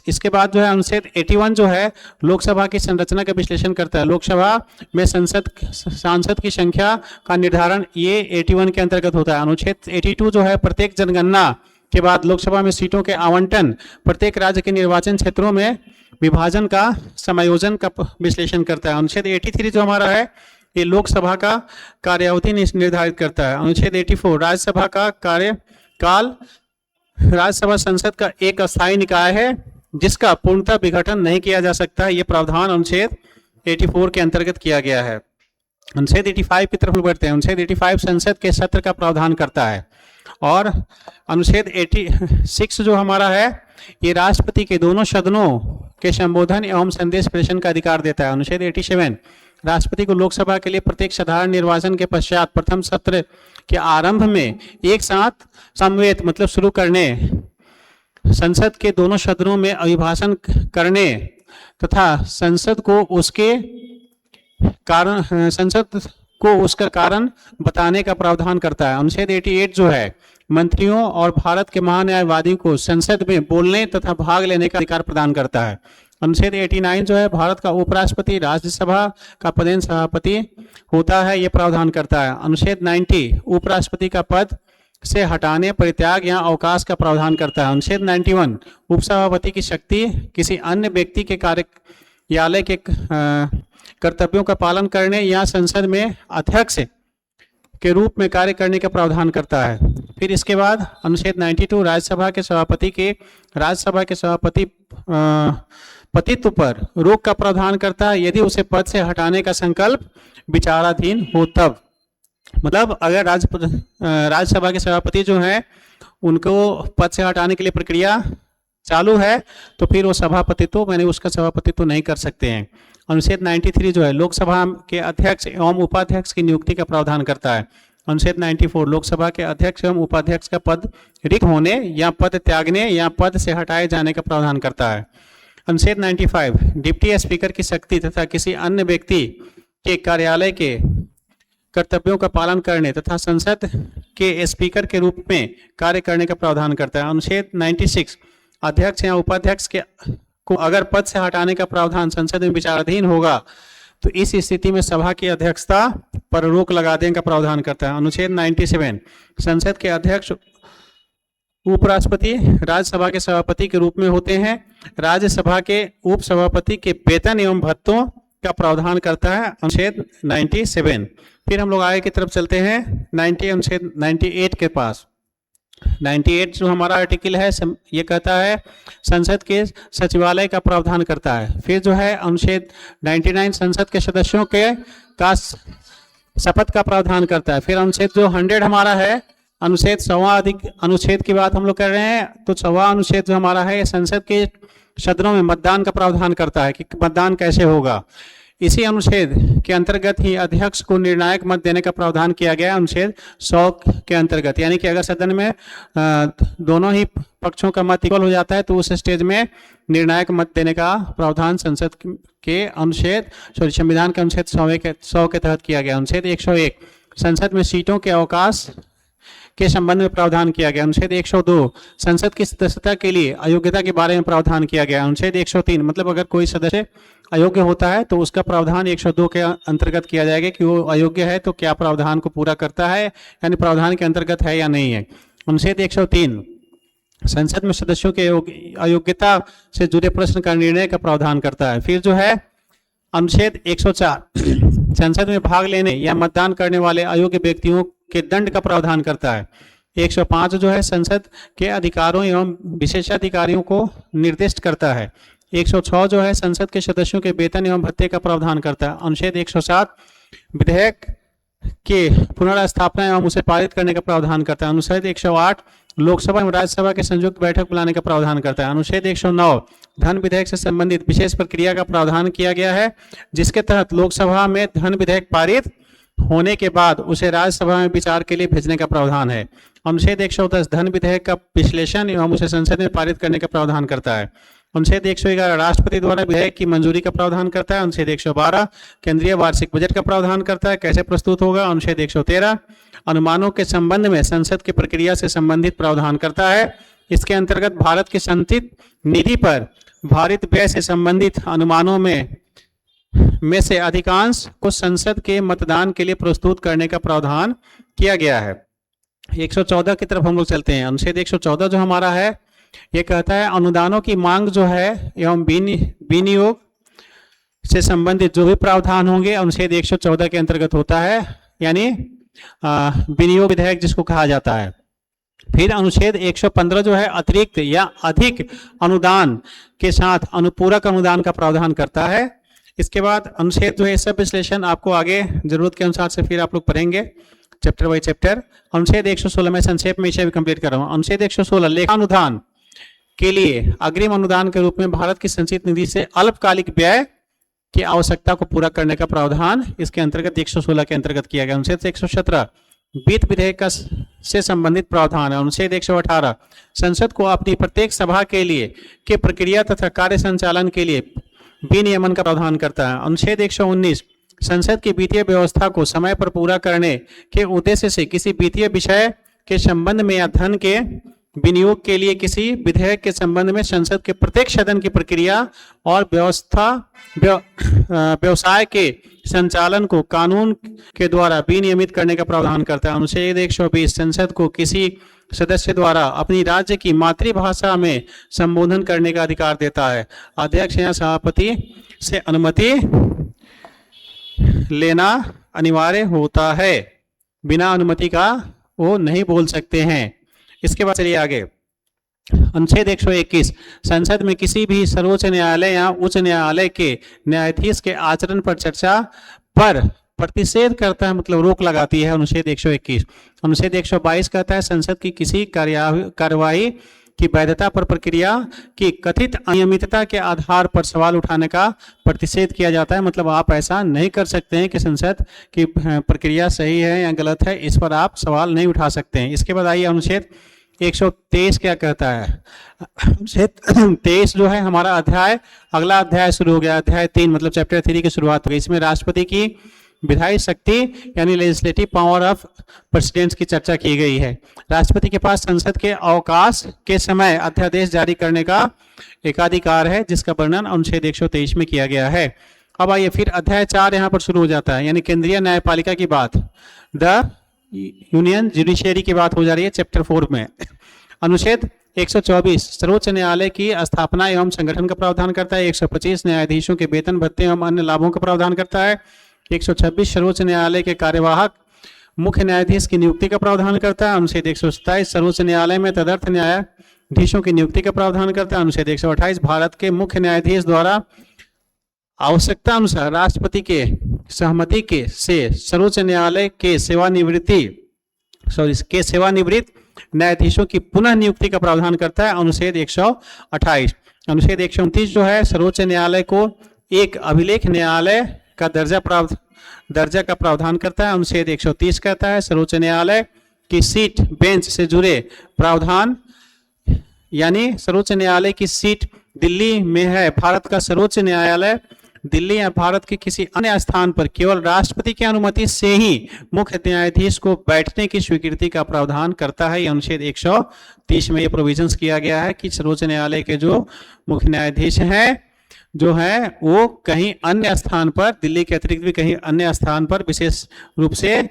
इसके बाद जो है अनुच्छेद 81 जो है लोकसभा की संरचना का विश्लेषण करता है। लोकसभा में सांसद की संख्या का निर्धारण ये 81 के अंतर्गत होता है। अनुच्छेद 82 जो है प्रत्येक जनगणना के बाद लोकसभा में सीटों के आवंटन, प्रत्येक राज्य के निर्वाचन क्षेत्रों में विभाजन का समायोजन का विश्लेषण करता है। अनुच्छेद 83 जो हमारा है ये लोकसभा का कार्यावधि निर्धारित करता है। अनुच्छेद 84 राज्यसभा का कार्यकाल, राज्यसभा संसद का एक अस्थायी निकाय है जिसका पूर्णतः विघटन नहीं किया जा सकता। ये प्रावधान अनुच्छेद 84 के अंतर्गत किया गया है। अनुच्छेद 85 की तरफ बढ़ते हैं। अनुच्छेद 85 संसद के सत्र का प्रावधान करता है। और अनुच्छेद 86 जो हमारा है, ये राष्ट्रपति के दोनों सदनों के संबोधन एवं संदेश प्रेषण का अधिकार देता है। अनुच्छेद 87 राष्ट्रपति को लोकसभा के लिए प्रत्येक साधारण निर्वाचन के पश्चात प्रथम सत्र के आरंभ में एक साथ समवेत मतलब शुरू करने, संसद के दोनों सदनों में अभिभाषण करने तथा संसद को उसका कारण बताने का प्रावधान करता है। अनुच्छेद 88 जो है मंत्रियों और भारत के महान्यायवादी को संसद में बोलने तथा भाग लेने का अधिकार प्रदान करता है। अनुच्छेद 89 जो है भारत का उपराष्ट्रपति राज्यसभा का पदेन सभापति होता है, ये प्रावधान करता है। अनुच्छेद 90 उपराष्ट्रपति का पद से हटाने, परित्याग या अवकाश का प्रावधान करता है। अनुच्छेद 91 उपसभापति की शक्ति किसी अन्य व्यक्ति के कार्यालय के कर्तव्यों का पालन करने या संसद में अध्यक्ष के रूप में कार्य करने का प्रावधान करता है। फिर इसके बाद अनुच्छेद 92 राज्यसभा के सभापति पतित्व पर रोक का प्रावधान करता है यदि उसे पद से हटाने का संकल्प विचाराधीन हो तब। मतलब अगर राज्यसभा के सभापति जो है उनको पद से हटाने के लिए प्रक्रिया चालू है तो फिर वो उसका सभापतित्व नहीं कर सकते हैं। अनुच्छेद 93 जो है लोकसभा के अध्यक्ष एवं उपाध्यक्ष की नियुक्ति का प्रावधान करता है। अनुच्छेद 94 लोकसभा के अध्यक्ष एवं उपाध्यक्ष का पद रिक्त होने या पद त्यागने या पद से हटाए जाने का प्रावधान करता है। अनुच्छेद 95 डिप्टी स्पीकर की शक्ति तथा किसी अन्य व्यक्ति के कार्यालय के कर्तव्यों का पालन करने तथा संसद के स्पीकर के रूप में कार्य करने का प्रावधान करता है। अनुच्छेद 96 अध्यक्ष या उपाध्यक्ष को अगर पद से हटाने का प्रावधान संसद में विचाराधीन होगा तो इस स्थिति में सभा की अध्यक्षता पर रोक लगा देने का प्रावधान करता है। अनुच्छेद 97 संसद के अध्यक्ष उपराष्ट्रपति राज्यसभा के सभापति के रूप में होते हैं। राज्यसभा के उपसभापति के वेतन एवं भत्तों का प्रावधान करता है अनुच्छेद 97। फिर हम लोग आगे की तरफ चलते हैं अनुच्छेद 98 के पास। 98 जो हमारा आर्टिकल है ये कहता है संसद के सचिवालय का प्रावधान करता है। फिर जो है अनुच्छेद 99 संसद के सदस्यों के का शपथ का प्रावधान करता है। फिर अनुच्छेद जो 100 हमारा है अनुच्छेद 100 अनुच्छेद की बात हम लोग कर रहे हैं तो 100 अनुच्छेद जो हमारा है संसद के सदनों में मतदान का प्रावधान करता है कि मतदान कैसे होगा। इसी अनुच्छेद के अंतर्गत ही अध्यक्ष को निर्णायक मत देने का प्रावधान किया गया अनुच्छेद 100 के अंतर्गत। यानी कि अगर सदन में दोनों ही पक्षों का मत इक्वल हो जाता है तो उस स्टेज में निर्णायक मत देने का प्रावधान संसद के संविधान के अनुच्छेद 100 के तहत किया गया। अनुच्छेद 101 संसद में सीटों के अवकाश के संबंध में प्रावधान किया गया। अनुच्छेद 102 संसद की सदस्यता के लिए अयोग्यता के बारे में प्रावधान किया गया। अनुच्छेद 103 मतलब अगर कोई सदस्य अयोग्य होता है तो उसका प्रावधान 102 के अंतर्गत किया जाएगा कि वो अयोग्य है तो क्या प्रावधान को पूरा करता है यानी प्रावधान के अंतर्गत है या नहीं है। अनुच्छेद 103 संसद में सदस्यों के अयोग्यता से जुड़े प्रश्न का निर्णय का प्रावधान करता है। फिर जो है अनुच्छेद 104 संसद में भाग लेने या मतदान करने वाले अयोग्य व्यक्तियों के दंड का प्रावधान करता है। 105 जो है संसद के अधिकारों एवं विशेषाधिकारियों को निर्दिष्ट करता है। 106 जो है संसद के सदस्यों के वेतन एवं भत्ते का प्रावधान करता है। अनुच्छेद 107 विधेयक के पुनर्स्थापना एवं उसे पारित करने का प्रावधान करता है। अनुच्छेद 108 लोकसभा एवं राज्यसभा के संयुक्त बैठक बुलाने का प्रावधान करता है। अनुच्छेद 109 धन विधेयक से संबंधित विशेष प्रक्रिया का प्रावधान किया गया है जिसके तहत लोकसभा में धन विधेयक पारित होने के बाद उसे राज्यसभा में विचार के लिए भेजने का प्रावधान है। अनुच्छेद 110 धन विधेयक का विश्लेषण एवं उसे संसद में पारित करने का प्रावधान करता है। अनुच्छेद 111 राष्ट्रपति द्वारा विधेयक की मंजूरी का प्रावधान करता है। अनुच्छेद 112 केंद्रीय वार्षिक बजट का प्रावधान करता है, कैसे प्रस्तुत होगा। अनुच्छेद 113 अनुमानों के संबंध में संसद की प्रक्रिया से संबंधित प्रावधान करता है। इसके अंतर्गत भारत के संचित निधि पर भारित व्यय से संबंधित अनुमानों में से अधिकांश को संसद के मतदान के लिए प्रस्तुत करने का प्रावधान किया गया है। 114 की तरफ हम लोग चलते हैं। अनुच्छेद 114 जो हमारा है ये कहता है अनुदानों की मांग जो है एवं विनियोग से संबंधित जो भी प्रावधान होंगे अनुच्छेद 114 के अंतर्गत होता है, यानी विनियोग विधेयक जिसको कहा जाता है। फिर अनुच्छेद 115 जो है अतिरिक्त या अधिक अनुदान के साथ अनुपूरक अनुदान का प्रावधान करता है। इसके बाद अनुच्छेद जो है सब विश्लेषण आपको आगे जरूरत के अनुसार से फिर आप लोग पढ़ेंगे चैप्टर बाई चैप्टर। अनुच्छेद 116 में संक्षेप में इसे भी कंप्लीट कर रहा हूँ। अनुच्छेद 116 लेखानुदान के लिए अग्रिम अनुदान के रूप में भारत की संचित निधि से अल्पकालिक व्यय की आवश्यकता को पूरा करने का प्रावधान इसके अंतर्गत 116 के अंतर्गत किया गया। अनुच्छेद 117 वित्त विधेयक से संबंधित प्रावधान है। अनुच्छेद 118 संसद को अपनी प्रत्येक सभा के लिए के प्रक्रिया तथा कार्य संचालन के लिए विनियमन का प्रावधान करता है। अनुच्छेद 119 संसद की वित्तीय व्यवस्था को समय पर पूरा करने के उद्देश्य से किसी वित्तीय विषय के संबंध में या धन के विनियोग के लिए किसी विधेयक के संबंध में संसद के प्रत्येक सदन की प्रक्रिया और व्यवसाय के संचालन को कानून के द्वारा विनियमित करने का प्रावधान करता है। अनुच्छेद 120 संसद को किसी सदस्य द्वारा अपनी राज्य की मातृभाषा में संबोधन करने का अधिकार देता है। अध्यक्ष या सभापति से अनुमति लेना अनिवार्य होता है, बिना अनुमति का वो नहीं बोल सकते हैं। इसके बाद चलिए आगे। अनुच्छेद 121 संसद में किसी भी सर्वोच्च न्यायालय या उच्च न्यायालय के न्यायाधीश के आचरण पर चर्चा पर प्रतिषेध करता है, मतलब रोक लगाती है। अनुच्छेद 121 अनुच्छेद 122 कहता है संसद की किसी कार्यवाही की वैधता पर प्रक्रिया की कथित अनियमितता के आधार पर सवाल उठाने का प्रतिषेध किया जाता है, मतलब आप ऐसा नहीं कर सकते हैं कि संसद की प्रक्रिया सही है या गलत है, इस पर आप सवाल नहीं उठा सकते हैं। इसके बाद आइए अनुच्छेद 123 क्या कहता है। अनुच्छेद 23 जो है हमारा अध्याय, अगला अध्याय शुरू हो गया, अध्याय 3 मतलब चैप्टर 3 की शुरुआत हो गई। इसमें राष्ट्रपति की विधायी शक्ति यानी लेजिस्लेटिव पावर ऑफ प्रेसिडेंट्स की चर्चा की गई है। राष्ट्रपति के पास संसद के अवकाश के समय अध्यादेश जारी करने का एकाधिकार है, जिसका वर्णन अनुच्छेद 123 में किया गया है। अब आइए फिर अध्याय 4 यहाँ पर शुरू हो जाता है, यानी केंद्रीय न्यायपालिका की बात, द यूनियन जुडिशियरी की बात हो जा रही है चैप्टर 4 में। अनुच्छेद 124 सर्वोच्च न्यायालय की स्थापना एवं संगठन का प्रावधान करता है। 125 न्यायाधीशों के वेतन भत्ते एवं अन्य लाभों का प्रावधान करता है। 126 सर्वोच्च न्यायालय के कार्यवाहक मुख्य न्यायाधीश की नियुक्ति का प्रावधान करता है। अनुच्छेद 127 सर्वोच्च न्यायालय में तदर्थ न्यायाधीशों की नियुक्ति का प्रावधान करता है। अनुच्छेद 128 भारत के मुख्य न्यायाधीश द्वारा आवश्यकता अनुसार राष्ट्रपति के सहमति के से सर्वोच्च न्यायालय के सेवानिवृत्त न्यायाधीशों की पुनः नियुक्ति का प्रावधान करता है। अनुच्छेद 128 अनुच्छेद 129 जो है सर्वोच्च न्यायालय को एक अभिलेख न्यायालय का दर्जा का प्रावधान करता है। अनुच्छेद 130 कहता है सर्वोच्च न्यायालय की सीट बेंच से जुड़े प्रावधान, यानी सर्वोच्च न्यायालय की सीट दिल्ली में है। भारत का सर्वोच्च न्यायालय दिल्ली या भारत के किसी अन्य स्थान पर केवल राष्ट्रपति की अनुमति से ही मुख्य न्यायाधीश को बैठने की स्वीकृति का प्रावधान करता है। अनुच्छेद 130 में ये प्रोविजंस किया गया है कि सर्वोच्च न्यायालय के जो मुख्य न्यायाधीश हैं जो है वो कहीं अन्य स्थान पर, दिल्ली के अतिरिक्त भी कहीं अन्य स्थान पर विशेष रूप से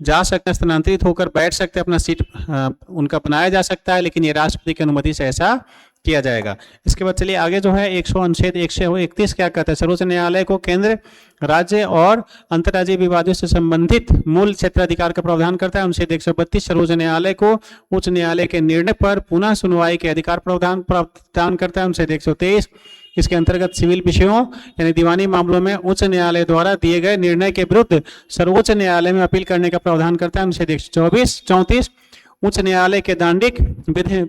जा सकते, स्थानांतरित होकर बैठ सकते, अपना सीट उनका बनाया जा सकता है, लेकिन ये राष्ट्रपति की अनुमति से ऐसा किया जाएगा। इसके बाद चलिए आगे जो है अनुच्छेद 131 क्या कहता है, सर्वोच्च न्यायालय को केंद्र, राज्य और अंतर्राज्यीय विवादों से संबंधित मूल क्षेत्राधिकार का प्रावधान करता है। अनुच्छेद 132 सर्वोच्च न्यायालय को उच्च न्यायालय के निर्णय पर पुनः सुनवाई के अधिकार प्रदान करता है। अनुच्छेद 123 इसके अंतर्गत सिविल विषयों यानी दीवानी मामलों में उच्च न्यायालय द्वारा दिए गए निर्णय के विरुद्ध सर्वोच्च न्यायालय में अपील करने का प्रावधान करता है। अनुच्छेद 134 उच्च न्यायालय के दांडिक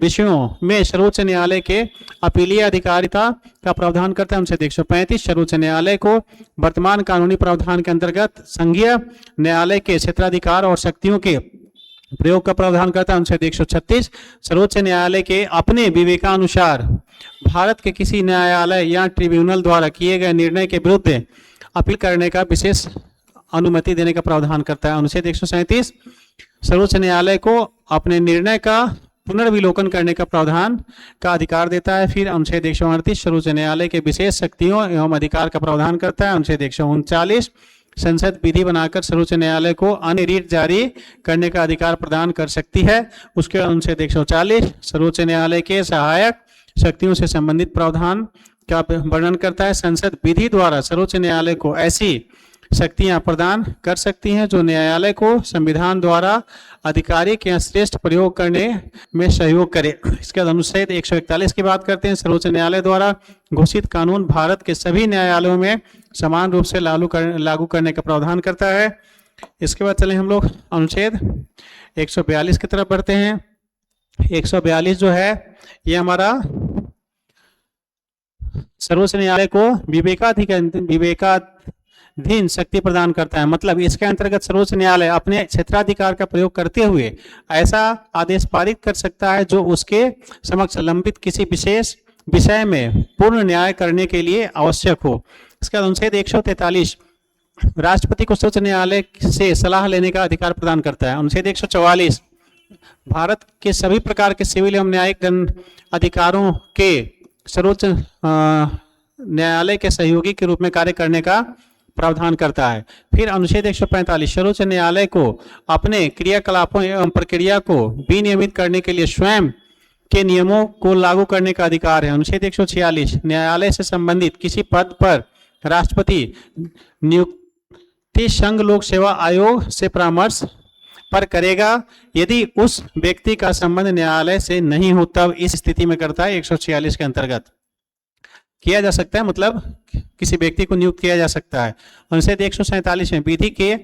विषयों में सर्वोच्च न्यायालय के अपीलीय अधिकारिता का प्रावधान करता है। अनुच्छेद 135 सर्वोच्च न्यायालय को वर्तमान कानूनी प्रावधान के अंतर्गत संघीय न्यायालय के क्षेत्राधिकार और शक्तियों के प्रयोग का प्रावधान करता है। अनुच्छेद 136 सर्वोच्च न्यायालय के अपने विवेकानुसार भारत के किसी न्यायालय या ट्रिब्यूनल द्वारा किए गए निर्णय के विरुद्ध अपील करने का विशेष अनुमति देने का प्रावधान करता है। अनुच्छेद 137 सर्वोच्च न्यायालय को अपने निर्णय का पुनर्विलोकन करने का प्रावधान का अधिकार देता है। फिर अनुच्छेद 138 सर्वोच्च न्यायालय के विशेष शक्तियों एवं अधिकार का प्रावधान करता है। अनुच्छेद 139 संसद विधि बनाकर सर्वोच्च न्यायालय को अन्य रीट जारी करने का अधिकार प्रदान कर सकती है। उसके अनुच्छेद 140 सर्वोच्च न्यायालय के सहायक शक्तियों से संबंधित प्रावधान का वर्णन करता है। संसद विधि द्वारा सर्वोच्च न्यायालय को ऐसी शक्तियां प्रदान कर सकती हैं जो न्यायालय को संविधान द्वारा आधिकारिक या श्रेष्ठ प्रयोग करने में सहयोग करे। इसके बाद अनुच्छेद 141 की बात करते हैं। सर्वोच्च न्यायालय द्वारा घोषित कानून भारत के सभी न्यायालयों में समान रूप से लागू करने का प्रावधान करता है। इसके बाद चलें हम लोग अनुच्छेद 142 की तरफ बढ़ते हैं। 142 जो है ये हमारा सर्वोच्च न्यायालय को विवेकाधीन शक्ति प्रदान करता है। मतलब इसके अंतर्गत सर्वोच्च न्यायालय अपने क्षेत्राधिकार का प्रयोग करते हुए ऐसा आदेश पारित कर सकता है जो उसके समक्ष लंबित किसी विशेष विषय में पूर्ण न्याय करने के लिए आवश्यक हो। इसका अनुच्छेद 143 राष्ट्रपति को सर्वोच्च न्यायालय से सलाह लेने का अधिकार प्रदान करता है। अनुच्छेद 144 भारत के सभी प्रकार के सिविल एवं न्यायिक दंड अधिकारों के सर्वोच्च न्यायालय के सहयोगी के रूप में कार्य करने का प्रावधान करता है। फिर अनुच्छेद 145 सर्वोच्च न्यायालय को अपने क्रियाकलापों एवं प्रक्रिया को विनियमित करने के लिए स्वयं के नियमों को लागू करने का अधिकार है। अनुच्छेद 146 न्यायालय से संबंधित किसी पद पर राष्ट्रपति नियुक्ति संघ लोक सेवा आयोग से परामर्श पर करेगा यदि उस व्यक्ति का संबंध न्यायालय से नहीं हो, तब इस स्थिति में करता है 146 के अंतर्गत किया जा सकता है। मतलब किसी व्यक्ति को नियुक्त किया जा सकता है। अनुच्छेद 147 में विधि के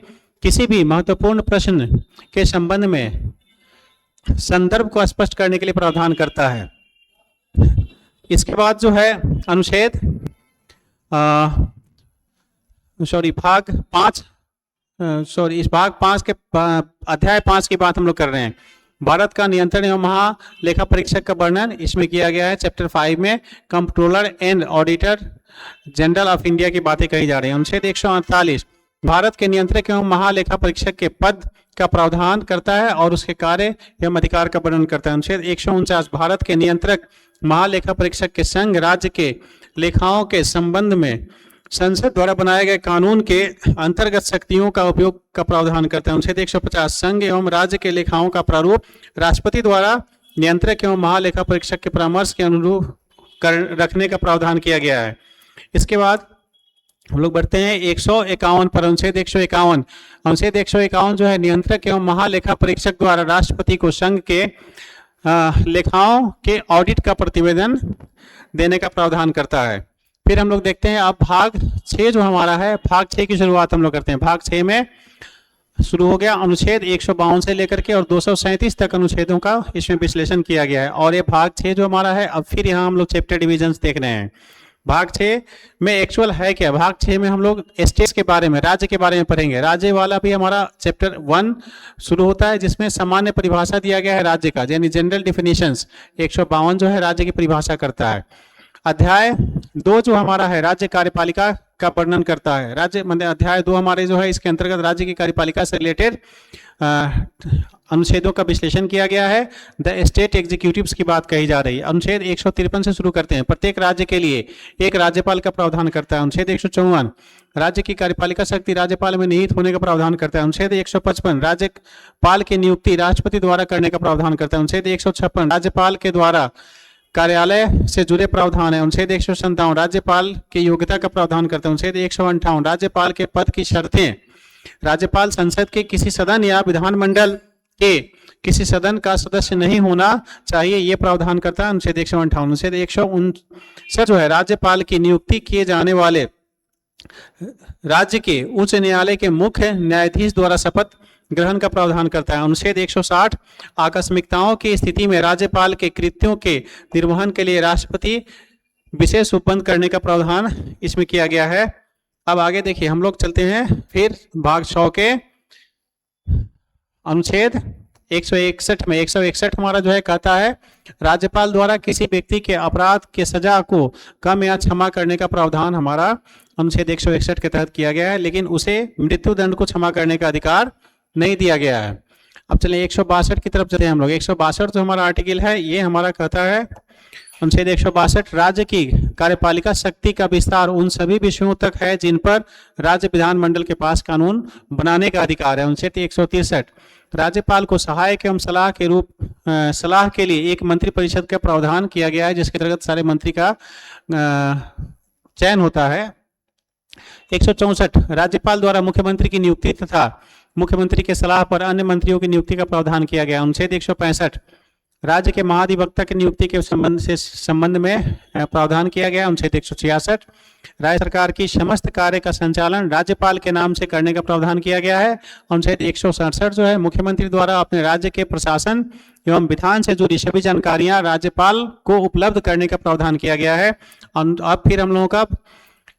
किसी भी महत्वपूर्ण प्रश्न के संबंध में संदर्भ को स्पष्ट करने के लिए प्रावधान करता है। इसके बाद जो है अनुच्छेद भाग 5 इस भाग 5 के अध्याय 5 की बात हम लोग कर रहे हैं। भारत का नियंत्रण एवं महालेखा परीक्षक का वर्णन इसमें किया गया है। चैप्टर 5 में controller and auditor general of India की बातें कही जा रही है। अनुच्छेद 148 भारत के नियंत्रक एवं महालेखा परीक्षक के पद का प्रावधान करता है और उसके कार्य एवं अधिकार का वर्णन करता है। अनुच्छेद 149 भारत के नियंत्रक महालेखा परीक्षक के संघ राज्य के लेखाओं के संबंध में संसद द्वारा बनाए गए कानून के अंतर्गत शक्तियों का उपयोग का प्रावधान करता है। अनुच्छेद 150 संघ एवं राज्य के लेखाओं का प्रारूप राष्ट्रपति द्वारा नियंत्रक एवं महालेखा परीक्षक के परामर्श के अनुरूप रखने का प्रावधान किया गया है। इसके बाद हम लोग बढ़ते हैं 151 पर। अनुच्छेद 151 जो है नियंत्रक एवं महालेखा परीक्षक द्वारा राष्ट्रपति को संघ के लेखाओं के ऑडिट का प्रतिवेदन देने का प्रावधान करता है। फिर हम लोग देखते हैं अब भाग 6 जो हमारा है, भाग 6 की शुरुआत हम लोग करते हैं। भाग 6 में शुरू हो गया अनुच्छेद 152 से लेकर के और 237 तक अनुच्छेदों का इसमें विश्लेषण किया गया है। और ये भाग 6 जो हमारा है, अब फिर यहाँ हम लोग चैप्टर डिविजन्स देख रहे हैं। भाग 6 में एक्चुअल है क्या? भाग 6 में हम लोग स्टेट्स के बारे में, राज्य के बारे में पढ़ेंगे। राज्य वाला भी हमारा चैप्टर 1 शुरू होता है जिसमें सामान्य परिभाषा दिया गया है राज्य का, यानी जनरल डिफिनेशंस। 152 जो है राज्य की परिभाषा करता है। अध्याय 2 जो हमारा है राज्य कार्यपालिका का वर्णन करता है। राज्य मतलब अध्याय 2 हमारे जो है इसके अंतर्गत राज्य की कार्यपालिका से रिलेटेड अनुच्छेदों का विश्लेषण किया गया है। द स्टेट एग्जीक्यूटिव्स की बात कही जा रही है। अनुच्छेद 153 से शुरू करते हैं। प्रत्येक राज्य के लिए एक राज्यपाल का प्रावधान करता है। अनुच्छेद 154 राज्य की कार्यपालिका शक्ति राज्यपाल में निहित होने का प्रावधान करता है। अनुच्छेद 155 राज्यपाल की नियुक्ति राष्ट्रपति द्वारा करने का प्रावधान करता है। अनुच्छेद 156 राज्यपाल के द्वारा कार्यालय से जुड़े प्रावधान है। अनुच्छेद 157 राज्यपाल की योग्यता का प्रावधान करता है। अनुच्छेद 158 राज्यपाल के पद की शर्तें। राज्यपाल संसद के किसी सदन या विधानमंडल के किसी सदन का सदस्य नहीं होना चाहिए, ये प्रावधान करता है अनुच्छेद 158। अनुच्छेद 159 जो है राज्यपाल की नियुक्ति किए जाने वाले राज्य के उच्च न्यायालय के मुख्य न्यायाधीश द्वारा शपथ ग्रहण का प्रावधान करता है। अनुच्छेद 160 आकस्मिकताओं की स्थिति में राज्यपाल के कृत्यों के निर्वहन के लिए राष्ट्रपति विशेष उपबंध करने का प्रावधान इसमें किया गया है। अब आगे देखिए हम लोग चलते हैं फिर भाग 6 के अनुच्छेद 161 में। 161 हमारा जो है कहता है राज्यपाल द्वारा किसी व्यक्ति के अपराध के सजा को कम या क्षमा करने का प्रावधान हमारा अनुच्छेद 161 के तहत किया गया है, लेकिन उसे मृत्युदंड को क्षमा करने का अधिकार नहीं दिया गया है। अब चलिए 162 की तरफ चलते हैं हम लोग। 162 जो हमारा आर्टिकल है ये हमारा कहता है अनुच्छेद 162 राज्य की कार्यपालिका शक्ति का विस्तार उन सभी विषयों तक है जिन पर राज्य विधानमंडल के पास कानून बनाने का अधिकार है। अनुच्छेद 163 राज्यपाल को सहायक एवं सलाह के लिए एक मंत्री परिषद का प्रावधान किया गया है जिसके अंतर्गत सारे मंत्री का चयन होता है। 164 राज्यपाल द्वारा मुख्यमंत्री की नियुक्ति तथा मुख्यमंत्री के सलाह पर अन्य मंत्रियों की नियुक्ति का प्रावधान किया गया। अनुच्छेद 165 राज्य के महाधिवक्ता की नियुक्ति के संबंध में प्रावधान किया गया। अनुच्छेद 166 राज्य सरकार की समस्त कार्य का संचालन राज्यपाल के नाम से करने का प्रावधान किया गया है। अनुच्छेद 167 जो है मुख्यमंत्री द्वारा अपने राज्य के प्रशासन एवं विधान से जुड़ी सभी जानकारियां राज्यपाल को उपलब्ध करने का प्रावधान किया गया है। अब फिर हम लोगों का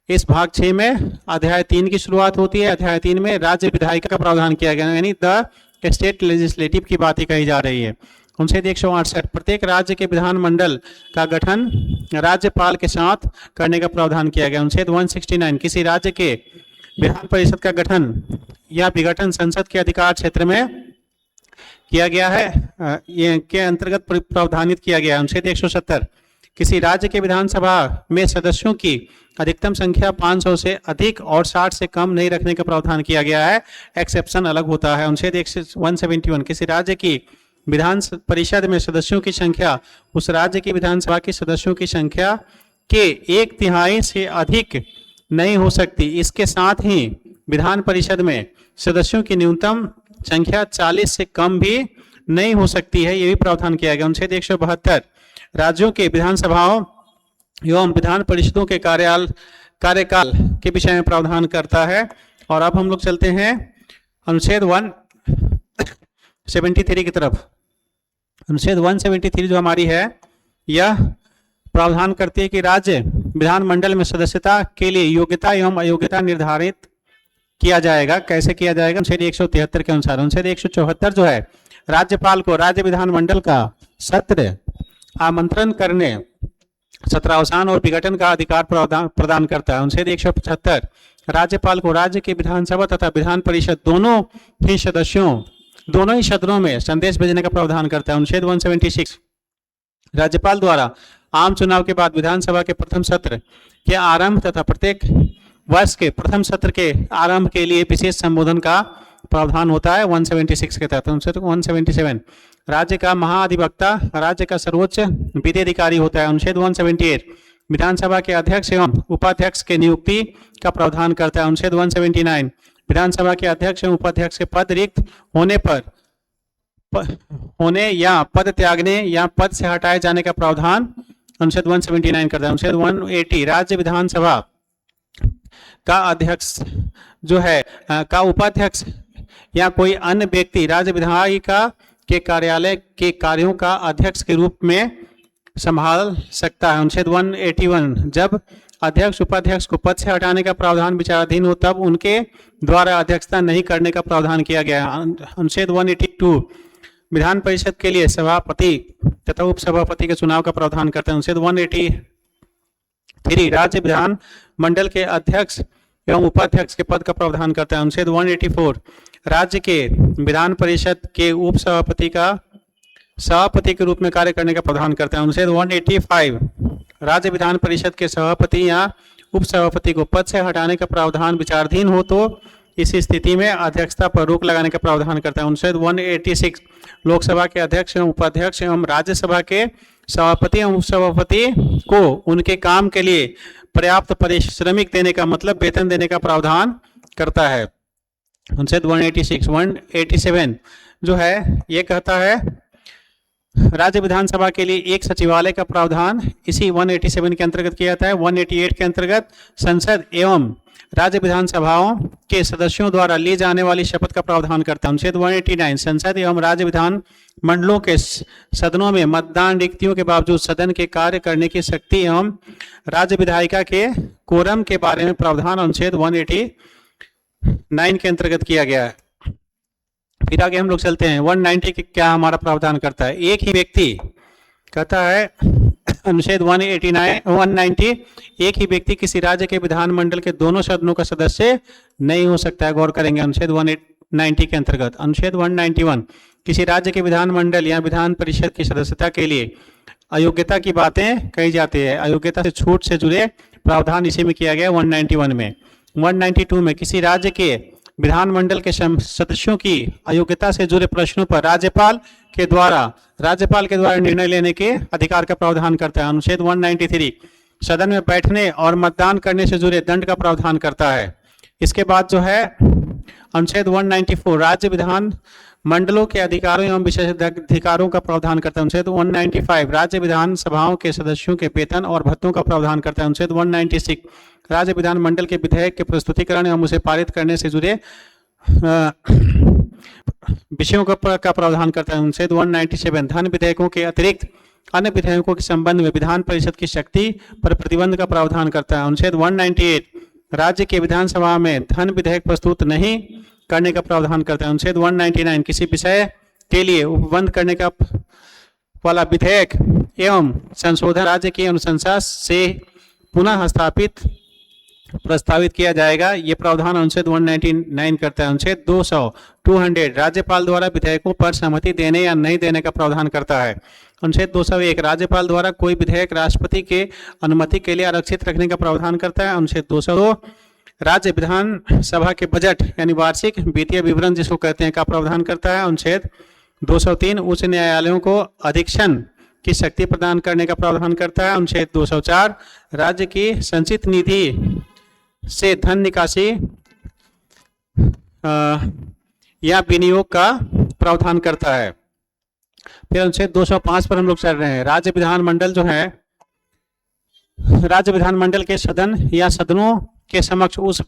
इस भाग 6 में अध्याय 3 की शुरुआत होती है। अध्याय 3 में राज्य विधायिका का प्रावधान किया गया, यानी द स्टेट लेजिस्लेटिव की बात ही कही जा रही है। अनुच्छेद 168 प्रत्येक राज्य के विधानमंडल का गठन राज्यपाल के साथ करने का प्रावधान किया गया। अनुच्छेद 169 किसी राज्य के विधान परिषद का गठन या विघटन संसद के अधिकार क्षेत्र में किया गया है, ये के अंतर्गत प्रावधानित किया गया है। अनुच्छेद 170 किसी राज्य के विधानसभा में सदस्यों की अधिकतम संख्या 500 से अधिक और 60 से कम नहीं रखने का प्रावधान किया गया है, एक्सेप्शन अलग होता है। अनुच्छेद 171 किसी राज्य की विधान परिषद में सदस्यों की संख्या उस राज्य की विधानसभा के सदस्यों की संख्या के 1/3 से अधिक नहीं हो सकती। इसके साथ ही विधान परिषद में सदस्यों की न्यूनतम संख्या 40 से कम भी नहीं हो सकती है, ये भी प्रावधान किया गया। अनुच्छेद 172 राज्यों के विधानसभाओं एवं विधान परिषदों के कार्यकाल के विषय में प्रावधान करता है। और अब हम लोग चलते हैं अनुच्छेद 173 की तरफ। अनुच्छेद 173 जो हमारी है यह प्रावधान करती है कि राज्य विधानमंडल में सदस्यता के लिए योग्यता एवं अयोग्यता निर्धारित किया जाएगा। कैसे किया जाएगा? अनुच्छेद 173 के अनुसार। अनुच्छेद 174 जो है राज्यपाल को राज्य विधानमंडल का सत्र आमंत्रण करने, सत्रावसान और विघटन का अधिकार प्रदान करता है। अनुच्छेद 175 राज्यपाल को राज्य के विधानसभा तथा विधान परिषद दोनों ही सदनों में संदेश भेजने का प्रावधान करता है। अनुच्छेद 176 राज्यपाल द्वारा आम चुनाव के बाद विधानसभा के प्रथम सत्र के आरंभ तथा प्रत्येक वर्ष के प्रथम सत्र के आरंभ के लिए विशेष संबोधन का प्रावधान होता है 176 के तहत। अनुच्छेद 177 राज्य का महाधिवक्ता राज्य का सर्वोच्च विधि अधिकारी होता है। अनुच्छेद 178 विधानसभा के अध्यक्ष एवं उपाध्यक्ष के नियुक्ति का प्रावधान करता है। अनुच्छेद 179 विधानसभा के अध्यक्ष एवं उपाध्यक्ष के पद रिक्त होने या पद त्यागने या पद से हटाए जाने का प्रावधान अनुच्छेद 179 करता है। अनुच्छेद 180 राज्य विधानसभा का अध्यक्ष जो है का उपाध्यक्ष या कोई अन्य व्यक्ति राज्य विधायिका के कार्यालय के कार्यों का अध्यक्ष के रूप में संभाल सकता है। अनुच्छेद 181 जब अध्यक्ष उपाध्यक्ष को पद से हटाने का प्रावधान विचाराधीन हो तब उनके द्वारा अध्यक्षता नहीं करने का प्रावधान किया गया है। अनुच्छेद 182 विधान परिषद के लिए सभापति तथा उपसभापति के चुनाव का प्रावधान करते हैं। अनुच्छेद 183 राज्य विधान मंडल के अध्यक्ष एवं उपाध्यक्ष के पद का प्रावधान करता है। अनुच्छेद 184 राज्य के विधान परिषद के उपसभापति का सभापति के रूप में कार्य करने का प्रावधान करता है। अनुच्छेद 185 राज्य विधान परिषद के सभापति या उपसभापति को पद से हटाने का प्रावधान विचाराधीन हो तो इस स्थिति में अध्यक्षता पर रोक लगाने का प्रावधान करता है। अनुच्छेद 186 लोकसभा के अध्यक्ष एवं उपाध्यक्ष एवं राज्यसभा के सभापति एवं उपसभापति को उनके काम के लिए पर्याप्त पारिश्रमिक देने का मतलब वेतन देने का प्रावधान करता है। अनुच्छेद 187 जो है ये कहता है राज्य विधानसभा के लिए एक सचिवालय का प्रावधान इसी 187 के अंतर्गत किया जाता है। 188 के अंतर्गत संसद एवं राज्य विधानसभाओं के सदस्यों द्वारा ली जाने वाली शपथ का प्रावधान करता है। अनुच्छेद 189 संसद एवं राज्य विधान मंडलों के सदनों में मतदान रिक्तियों के बावजूद सदन के कार्य करने की शक्ति एवं राज्य विधायिका के कोरम के बारे में प्रावधान अनुच्छेद 189 के अंतर्गत किया गया है। फिर आगे हम लोग चलते हैं 190 के क्या हमारा प्रावधान करता है। एक ही व्यक्ति कहता है अनुच्छेद 190 एक ही व्यक्ति किसी राज्य के विधानमंडल के दोनों सदनों का सदस्य नहीं हो सकता है। गौर करेंगे अनुच्छेद 190 के अंतर्गत। अनुच्छेद 191 किसी राज्य के विधानमंडल या विधान परिषद की सदस्यता के लिए अयोग्यता की बातें कही जाती है। अयोग्यता से छूट से जुड़े प्रावधान इसी में किया गया 191 में। 192 में किसी राज्य के विधानमंडल के सदस्यों की अयोग्यता से जुड़े प्रश्नों पर राज्यपाल के द्वारा निर्णय लेने के अधिकार का प्रावधान करता है। अनुच्छेद 193 सदन में बैठने और मतदान करने से जुड़े दंड का प्रावधान करता है। इसके बाद जो है अनुच्छेद 194 राज्य विधान मंडलों के अधिकारों एवं विशेषाधिकारों का प्रावधान करता है। अनुच्छेद 195 राज्य विधान सभाओं के सदस्यों के वेतन और भत्तों का प्रावधान करता है। अनुच्छेद 196 राज्य विधान मंडल के विधेयक के प्रस्तुतिकरण एवं उसे पारित करने से जुड़े विषयों का प्रावधान करता है। अनुच्छेद 197 धन विधेयकों के अतिरिक्त अन्य विधेयकों के संबंध में विधान परिषद की शक्ति पर प्रतिबंध का प्रावधान करता है। अनुच्छेद 198 राज्य के विधानसभा में धन विधेयक प्रस्तुत नहीं करने का प्रावधान करता है। अनुच्छेद 199 किसी विषय के लिए उपबंध करने का वाला विधेयक एवं संशोधन राज्य की अनुशंसा से पुनः स्थापित प्रस्तावित किया जाएगा, ये प्रावधान अनुच्छेद 199 करता है। अनुच्छेद 200 राज्यपाल द्वारा विधेयकों पर सहमति देने या नहीं देने का प्रावधान करता है। अनुच्छेद 201 राज्यपाल द्वारा कोई विधेयक राष्ट्रपति के अनुमति के लिए आरक्षित रखने का प्रावधान करता है। अनुच्छेद 202 राज्य विधान सभा के बजट यानी वार्षिक वित्तीय विवरण जिसको कहते हैं का प्रावधान करता है। अनुच्छेद 203 उच्च न्यायालयों को अधीक्षण की शक्ति प्रदान करने का प्रावधान करता है। अनुच्छेद 204 राज्य की संचित निधि से धन निकासी या विनियोग का प्रावधान करता है। फिर अनुच्छेद 205 पर हम लोग चल रहे हैं। राज्य विधानमंडल जो है राज्य विधानमंडल के सदन या सदनों के समक्ष उस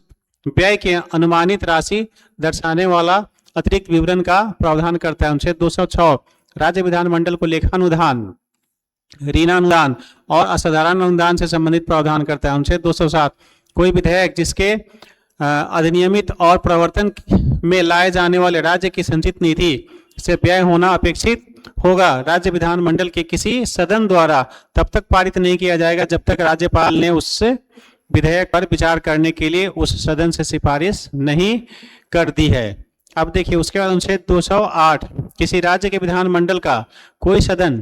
व्यय की अनुमानित राशि दर्शाने वाला अतिरिक्त विवरण का प्रावधान करता है। अनुच्छेद 206 राज्य विधानमंडल को लेखानुदान, ऋणानुदान और असाधारण अनुदान से संबंधित प्रावधान करता है। अनुच्छेद 207 कोई विधेयक जिसके अधिनियमित और प्रवर्तन में लाए जाने वाले राज्य की संचित निधि से व्यय होना अपेक्षित होगा, राज्य विधानमंडल के किसी सदन द्वारा तब तक पारित नहीं किया जाएगा जब तक राज्यपाल ने उस विधेयक पर विचार करने के लिए उस सदन से सिफारिश नहीं कर दी है। अब देखिए उसके बाद अनुच्छेद 208 किसी राज्य के विधानमंडल का कोई सदन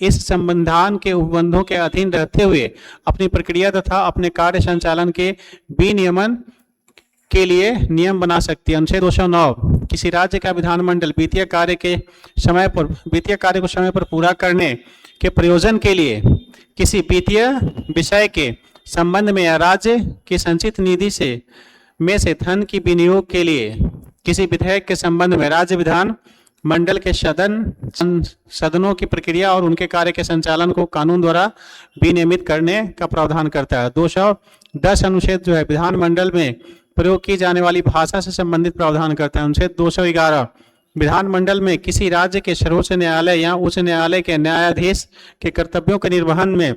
इस संविधान के उपबंधों के अधीन रहते हुए अपनी प्रक्रिया तथा अपने कार्य संचालन के विनियमन के लिए नियम बना सकती है। अनुच्छेद 209 किसी राज्य का विधानमंडल वित्तीय कार्य को समय पर पूरा करने के प्रयोजन के लिए किसी वित्तीय विषय के संबंध में या राज्य की संचित निधि में से धन की विनियोग के लिए किसी विधेयक के संबंध में राज्य विधान मंडल के सदनों की प्रक्रिया और उनके कार्य के संचालन को कानून द्वारा विनियमित करने का प्रावधान करता है। 210 अनुच्छेद जो है विधानमंडल में प्रयोग की जाने वाली भाषा से संबंधित प्रावधान करता है। अनुच्छेद 211 विधानमंडल में किसी राज्य के सर्वोच्च न्यायालय या उच्च न्यायालय के न्यायाधीश के कर्तव्यों के निर्वहन में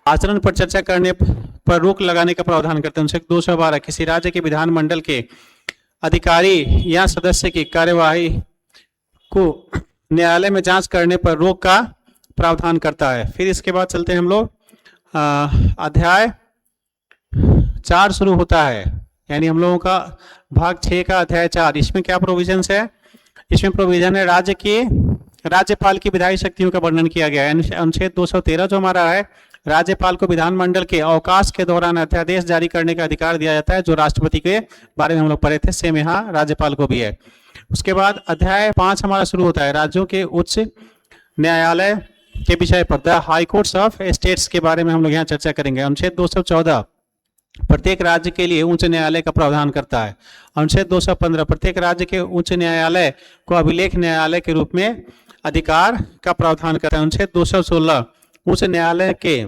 आचरण पर चर्चा करने पर रोक लगाने का प्रावधान करते हैं। अनुच्छेद 212 किसी राज्य के विधानमंडल के अधिकारी या सदस्य की कार्यवाही को न्यायालय में जांच करने पर रोक का प्रावधान करता है। फिर इसके बाद चलते हैं हम लोग अध्याय 4 शुरू होता है, यानी हम लोगों का भाग 6 का अध्याय 4। इसमें क्या प्रोविजन है? इसमें प्रोविजन है राज्यपाल की विधायी शक्तियों का वर्णन किया गया है। अनुच्छेद 213 जो हमारा है, राज्यपाल को विधानमंडल के अवकाश के दौरान अध्यादेश जारी करने का अधिकार दिया जाता है, जो राष्ट्रपति के बारे में हम लोग पढ़े थे, सेम यहाँ राज्यपाल को भी है। उसके बाद अध्याय 5 हमारा शुरू होता है राज्यों के उच्च न्यायालय के विषय पर, the high courts of states के बारे में हम लोग यहाँ चर्चा करेंगे। अनुच्छेद 214 प्रत्येक राज्य के लिए उच्च न्यायालय का प्रावधान करता है। अनुच्छेद 215 प्रत्येक राज्य के उच्च न्यायालय को अभिलेख न्यायालय के रूप में अधिकार का प्रावधान करता है। अनुच्छेद 216 उच्च न्यायालय के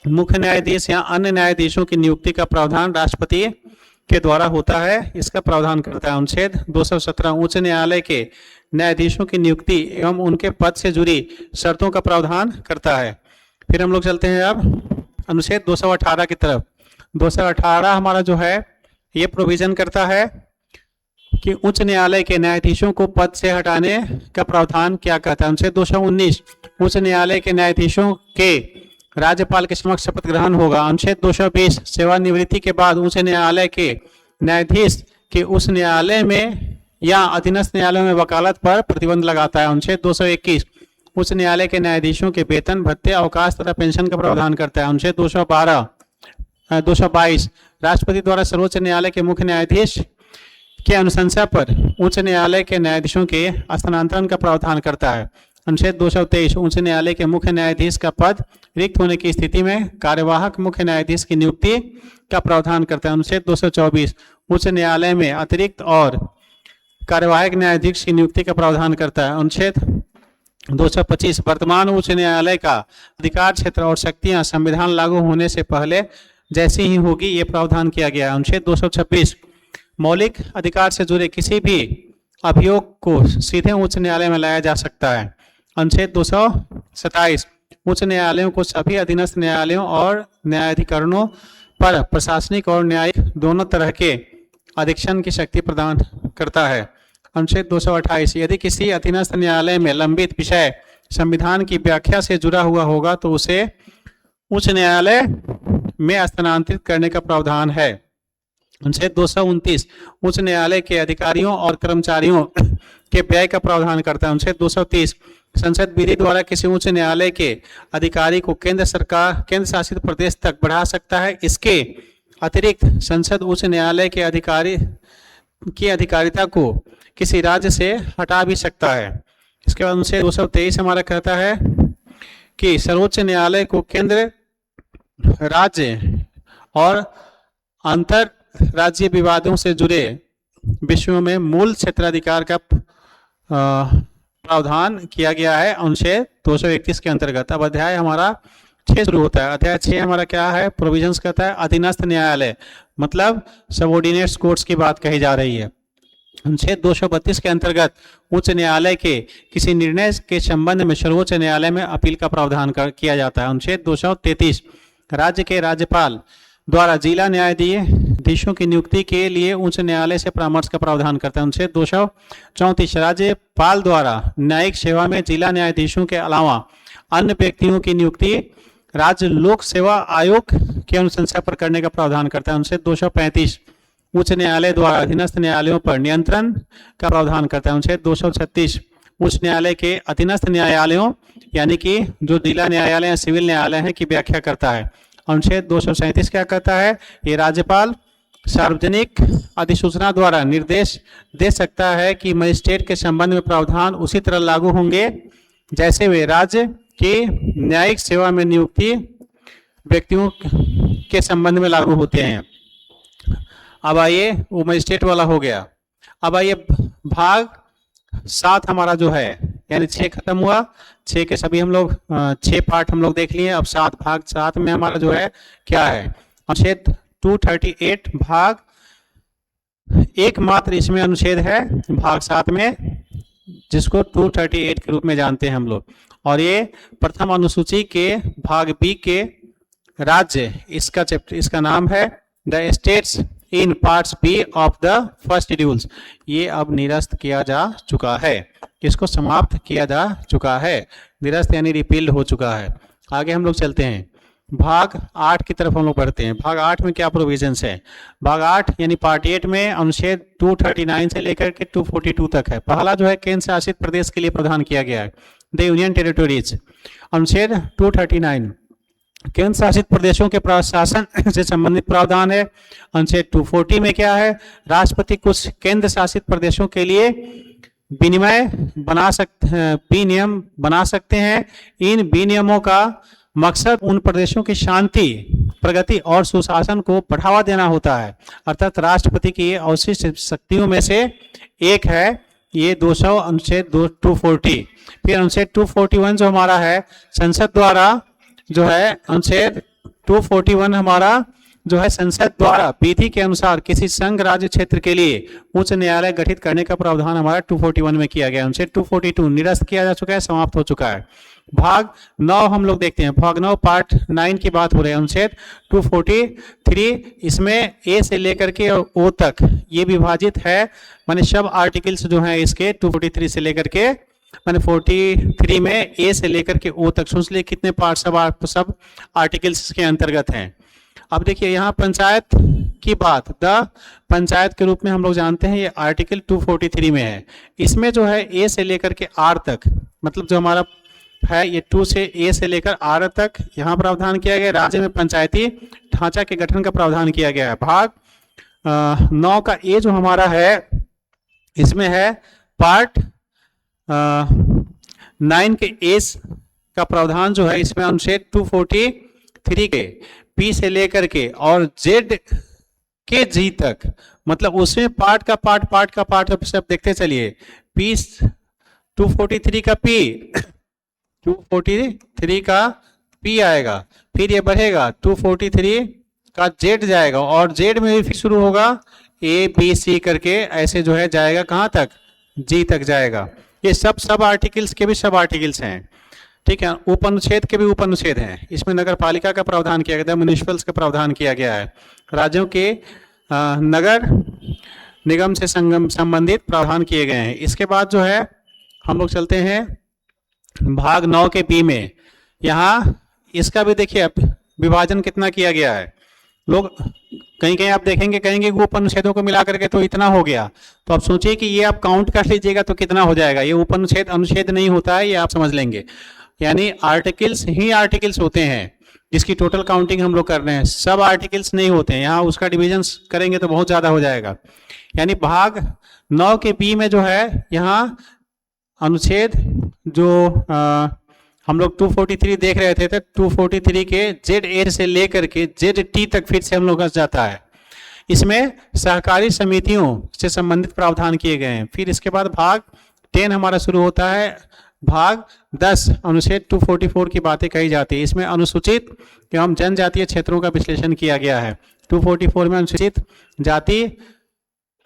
मुख्य न्यायाधीश या अन्य न्यायाधीशों की नियुक्ति का प्रावधान राष्ट्रपति के द्वारा होता है, इसका प्रावधान करता है। अनुच्छेद 217 उच्च न्यायालय के न्यायाधीशों की नियुक्ति एवं उनके पद से जुड़ी शर्तों का प्रावधान करता है। फिर हम लोग चलते हैं अब अनुच्छेद 218 की तरफ। 218 हमारा जो है ये प्रोविजन करता है कि उच्च न्यायालय के न्यायाधीशों को पद से हटाने का प्रावधान क्या कहता है। अनुच्छेद 219 उच्च न्यायालय के न्यायाधीशों के राज्यपाल के समक्ष शपथ ग्रहण होगा। अनुच्छेद 220 सेवानिवृत्ति के बाद उच्च न्यायालय के न्यायाधीश के उस न्यायालय में या अधीनस्थ न्यायालय में वकालत पर प्रतिबंध लगाता है। अनुच्छेद 221 उच्च न्यायालय के न्यायाधीशों के वेतन, भत्ते, अवकाश तथा पेंशन का प्रावधान करता है। अनुच्छेद 222 राष्ट्रपति द्वारा सर्वोच्च न्यायालय के मुख्य न्यायाधीश के अनुशंसा पर उच्च न्यायालय के न्यायाधीशों के स्थानांतरण का प्रावधान करता है। अनुच्छेद 223 उच्च न्यायालय के मुख्य न्यायाधीश का पद रिक्त होने की स्थिति में कार्यवाहक मुख्य न्यायाधीश की नियुक्ति का प्रावधान करता है। अनुच्छेद 224 उच्च न्यायालय में अतिरिक्त और कार्यवाहक न्यायाधीश की नियुक्ति का प्रावधान करता है। अनुच्छेद 225 वर्तमान उच्च न्यायालय का अधिकार क्षेत्र और शक्तियां संविधान लागू होने से पहले जैसी ही होगी ये प्रावधान किया गया है। अनुच्छेद 226 मौलिक अधिकार से जुड़े किसी भी अभियोग को सीधे उच्च न्यायालय में लाया जा सकता है। अनुच्छेद 227 उच्च न्यायालयों को सभी अधीनस्थ न्यायालयों और न्यायाधिकरणों पर प्रशासनिक और न्यायिक दोनों तरह के अधीक्षण की शक्ति प्रदान करता है। अनुच्छेद 228 यदि किसी अधीनस्थ न्यायालय में लंबित विषय संविधान की व्याख्या से जुड़ा हुआ होगा तो उसे उच्च न्यायालय में स्थानांतरित करने का प्रावधान है। अनुच्छेद 229 उच्च न्यायालय के अधिकारियों और कर्मचारियों के व्यय का प्रावधान करता है। अनुच्छेद 230 संसद विधि द्वारा किसी उच्च न्यायालय के अधिकारी को केंद्र शासित प्रदेश तक बढ़ा सकता है। इसके अतिरिक्त संसद उच्च न्यायालय के अधिकारी की अधिकारिता को किसी राज्य से हटा भी सकता है। इसके बाद अनुच्छेद 223 हमारा कहता है कि सर्वोच्च न्यायालय को केंद्र राज्य और अंतर राज्य विवादों से जुड़े विषयों में मूल क्षेत्राधिकार का प्रावधान किया गया है अनुच्छेद 231 के अंतर्गत। अब अध्याय हमारा 6 शुरू होता है। अध्याय 6 हमारा क्या है? प्रोविजंस कहता है अधीनस्थ न्यायालय, मतलब सबऑर्डिनेट्स कोर्ट्स की बात कही जा रही है। अनुच्छेद 232 के अंतर्गत उच्च न्यायालय के किसी निर्णय के संबंध में सर्वोच्च न्यायालय में अपील का प्रावधान किया जाता है। अनुच्छेद 233 राज्य के राज्यपाल द्वारा जिला न्यायाधीशों की नियुक्ति के लिए उच्च न्यायालय से परामर्श का प्रावधान करता है। अनुच्छेद 234 राज्यपाल द्वारा न्यायिक सेवा में जिला न्यायाधीशों के अलावा अन्य व्यक्तियों की नियुक्ति राज्य लोक सेवा आयोग की अनुशंसा पर करने का प्रावधान करता है। अनुच्छेद 235 उच्च न्यायालय द्वारा अधीनस्थ न्यायालयों पर नियंत्रण का प्रावधान करता है। अनुच्छेद 236 उच्च न्यायालय के अधीनस्थ न्यायालयों यानी कि जो जिला न्यायालय या सिविल न्यायालय है की व्याख्या करता है। अनुच्छेद 237 क्या कहता है? ये राज्यपाल सार्वजनिक अधिसूचना द्वारा निर्देश दे सकता है कि मजिस्ट्रेट के संबंध में प्रावधान उसी तरह लागू होंगे जैसे वे राज्य की न्यायिक सेवा में नियुक्ति व्यक्तियों के संबंध में लागू होते हैं। अब आइए, वो मजिस्ट्रेट वाला हो गया। अब आइए भाग 7 हमारा जो है, यानी 6 खत्म हुआ, 6 के सभी हम लोग 6 पार्ट हम लोग देख लिए। अब भाग 7 में हमारा जो है क्या है? अनुच्छेद 238 भाग एकमात्र इसमें अनुच्छेद है भाग 7 में, जिसको 238 के रूप में जानते हैं हम लोग। और ये प्रथम अनुसूची के भाग बी के राज्य, इसका चैप्टर, इसका नाम है the states in parts B of the first schedules. ये अब निरस्त किया जा चुका है, इसको समाप्त किया जा चुका है, निरस्त यानी रिपील्ड हो चुका है। आगे हम लोग चलते हैं, भाग 8 की तरफ हम लोग बढ़ते हैं। भाग 8 में क्या प्रोविजंस है? भाग 8 यानी पार्ट 8 में अनुच्छेद 239 से लेकर के 242 तक है। पहला जो है केंद्र शासित प्रदेश के लिए प्रदान किया गया है, द यूनियन टेरिटोरीज। अनुच्छेद 239 केंद्र शासित प्रदेशों के प्रशासन से संबंधित प्रावधान है। अनुच्छेद 240 में क्या है? राष्ट्रपति कुछ केंद्र शासित प्रदेशों के लिए विनियम बना सकते हैं। इन विनियमों का मकसद उन प्रदेशों की शांति, प्रगति और सुशासन को बढ़ावा देना होता है। अर्थात राष्ट्रपति की ये अवशिष्ट शक्तियों में से एक है ये 200 अनुच्छेद 240। फिर अनुच्छेद 241 जो हमारा है, संसद द्वारा जो है अनुच्छेद 241 हमारा जो है संसद द्वारा विधि के अनुसार किसी संघ राज्य क्षेत्र के लिए उच्च न्यायालय गठित करने का प्रावधान हमारा 241 में किया गया। अनुच्छेद 242 निरस्त किया जा चुका है, समाप्त हो चुका है। भाग 9 हम लोग देखते हैं। भाग 9 पार्ट 9 की बात हो रही है। अनुच्छेद 243 इसमें ए से लेकर के ओ तक ये विभाजित है, माने सब आर्टिकल्स जो हैं इसके 243 से लेकर के माने 43 में ए से लेकर के ओ तक, सोच लिए कितने पार्ट सब आर्टिकल्स के अंतर्गत हैं। अब देखिए यहाँ पंचायत की बात, द पंचायत के रूप में हम लोग जानते हैं, ये आर्टिकल 243 में है। इसमें जो है ए से लेकर के आर तक, मतलब जो हमारा है ये 2 से ए से लेकर आर तक यहाँ प्रावधान किया गया। राज्य में पंचायती ढांचा के गठन का प्रावधान किया गया है। भाग 9 का ए जो हमारा है, इसमें है पार्ट 9 के एस का प्रावधान जो है इसमें अनुच्छेद 243 के पी से लेकर के और जेड के जी तक, मतलब उसमें पार्ट का पार्ट सब देखते चलिए। पी 243 का पी 243 का पी आएगा, फिर ये बढ़ेगा 243 का जेड जाएगा और जेड में भी फिर शुरू होगा ए बी सी करके, ऐसे जो है जाएगा कहाँ तक, जी तक जाएगा। ये सब आर्टिकल्स के भी सब आर्टिकल्स हैं, ठीक है। उपनुच्छेद के भी उपनुच्छेद हैं। इसमें नगर पालिका का प्रावधान किया गया है, म्युनिसिपल्स का प्रावधान किया गया है, राज्यों के नगर निगम से संबंधित प्रावधान किए गए हैं। इसके बाद जो है हम लोग चलते हैं भाग 9 के बी में। यहाँ इसका भी देखिए अब विभाजन कितना किया गया है। लोग कहीं कहीं आप देखेंगे, कहेंगे कि उपनुच्छेदों को मिला करके तो इतना हो गया, तो आप सोचिए कि ये आप काउंट कर लीजिएगा तो कितना हो जाएगा। ये उपनुच्छेद अनुच्छेद नहीं होता है, ये आप समझ लेंगे। यानी आर्टिकल्स ही आर्टिकल्स होते हैं जिसकी टोटल काउंटिंग हम लोग कर रहे हैं, सब आर्टिकल्स नहीं होते हैं। यहाँ उसका डिवीजन करेंगे तो बहुत ज़्यादा हो जाएगा। यानी भाग 9 के बी में जो है यहाँ अनुच्छेद जो हम लोग 243 देख रहे थे, तो 243 के जेड ए से लेकर के जेड टी तक फिर से हम लोग जाता है। इसमें सहकारी समितियों से संबंधित प्रावधान किए गए हैं। फिर इसके बाद भाग 10 हमारा शुरू होता है। भाग 10 अनुच्छेद 244 की बातें कही जाती है। इसमें अनुसूचित एवं जनजातीय क्षेत्रों का विश्लेषण किया गया है। 244 में अनुसूचित जाति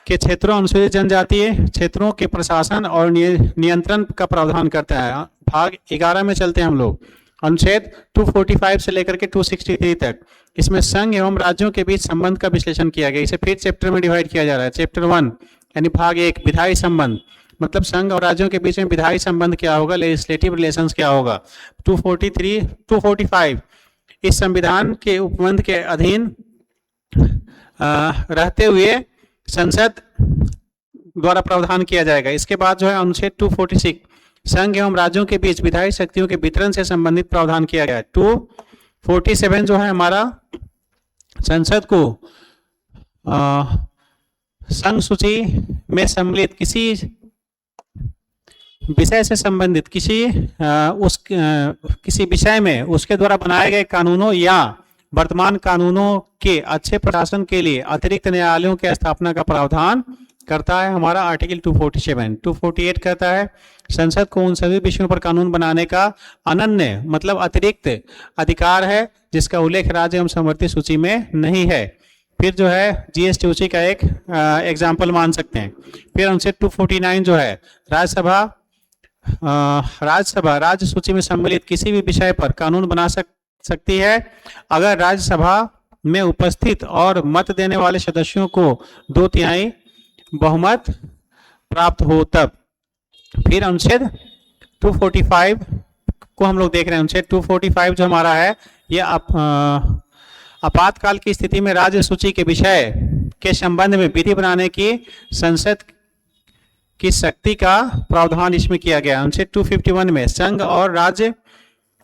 के क्षेत्रों, अनुसूचित जनजातीय क्षेत्रों के प्रशासन और नियंत्रण का प्रावधान करता है। भाग 11 में चलते हैं हम लोग, अनुच्छेद 245 से लेकर के 263 तक। इसमें संघ एवं राज्यों के बीच संबंध का विश्लेषण किया गया। इसे फिर चैप्टर में डिवाइड किया जा रहा है। चैप्टर 1 यानी भाग 1 विधायी संबंध, मतलब संघ और राज्यों के बीच में विधायी संबंध क्या होगा, लेजिस्लेटिव रिलेशंस क्या होगा। 243 245 इस संविधान के उपबंध के अधीन रहते हुए संसद द्वारा प्रावधान किया जाएगा। इसके बाद जो है अनुच्छेद 246 संघ एवं राज्यों के बीच विधायी शक्तियों के वितरण से संबंधित प्रावधान किया गया है। 247 जो है हमारा संसद को संघ सूची में सम्मिलित किसी विषय से संबंधित किसी विषय में उसके द्वारा बनाए गए कानूनों या वर्तमान कानूनों के अच्छे प्रशासन के लिए अतिरिक्त न्यायालयों की स्थापना का प्रावधान करता है हमारा आर्टिकल 247। 248 कहता है संसद को उन सभी विषयों पर कानून बनाने का अनन्य मतलब अतिरिक्त अधिकार है जिसका उल्लेख राज्य एवं समवर्ती सूची में नहीं है। फिर जो है जीएसटी का एक एग्जाम्पल मान सकते हैं। फिर अनुच्छेद 249 जो है राज्यसभा राज्य सूची में सम्मिलित किसी भी विषय पर कानून बना सकती है अगर राज्यसभा में उपस्थित और मत देने वाले सदस्यों को 2/3 बहुमत प्राप्त हो तब। फिर अनुच्छेद 245 को हम लोग देख रहे हैं। अनुच्छेद 245 जो हमारा है ये आपातकाल की स्थिति में राज्य सूची के विषय के संबंध में विधि बनाने की संसद की शक्ति का प्रावधान इसमें किया गया। अनुच्छेद 251 में संघ और राज्य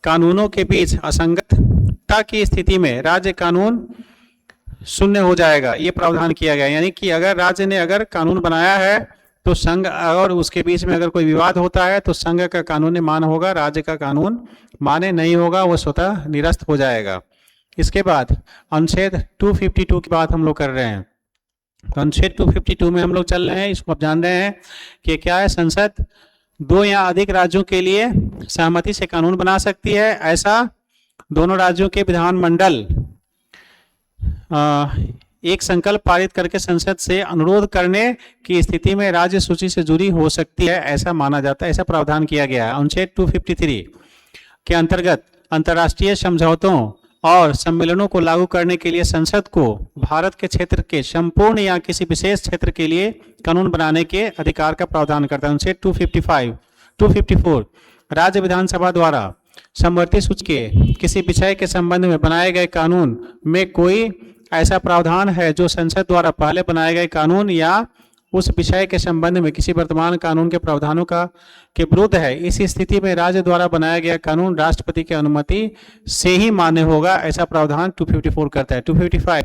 कानूनों के बीच असंगतता की स्थिति में राज्य कानून शून्य हो जाएगा, ये प्रावधान किया गया। यानी कि अगर राज्य ने अगर कानून बनाया है तो संघ और उसके बीच में अगर कोई विवाद होता है तो संघ का कानून मान्य होगा, राज्य का कानून मान्य नहीं होगा, वो स्वतः निरस्त हो जाएगा। इसके बाद अनुच्छेद 252 की बात हम लोग कर रहे हैं। तो अनुच्छेद 252 में हम लोग चल रहे हैं। इसको आप जान रहे हैं कि क्या है, संसद 2 या अधिक राज्यों के लिए सहमति से कानून बना सकती है। ऐसा दोनों राज्यों के विधानमंडल एक संकल्प पारित करके संसद से अनुरोध करने की स्थिति में राज्य सूची से जुड़ी हो सकती है, ऐसा माना जाता है, ऐसा प्रावधान किया गया है। अनुच्छेद 253 के अंतर्गत अंतर्राष्ट्रीय समझौतों और सम्मेलनों को लागू करने के लिए संसद को भारत के क्षेत्र के संपूर्ण या किसी विशेष क्षेत्र के लिए कानून बनाने के अधिकार का प्रावधान करता है। अनुच्छेद 254 राज्य विधानसभा द्वारा समवर्ती सूची के किसी विषय के संबंध में बनाए गए कानून में कोई ऐसा प्रावधान है जो संसद द्वारा पहले बनाए गए कानून या उस विषय के संबंध में किसी वर्तमान कानून के प्रावधानों के विरुद्ध है, इस स्थिति में राज्य द्वारा बनाया गया कानून राष्ट्रपति की अनुमति से ही मान्य होगा, ऐसा प्रावधान 254 करता है। 255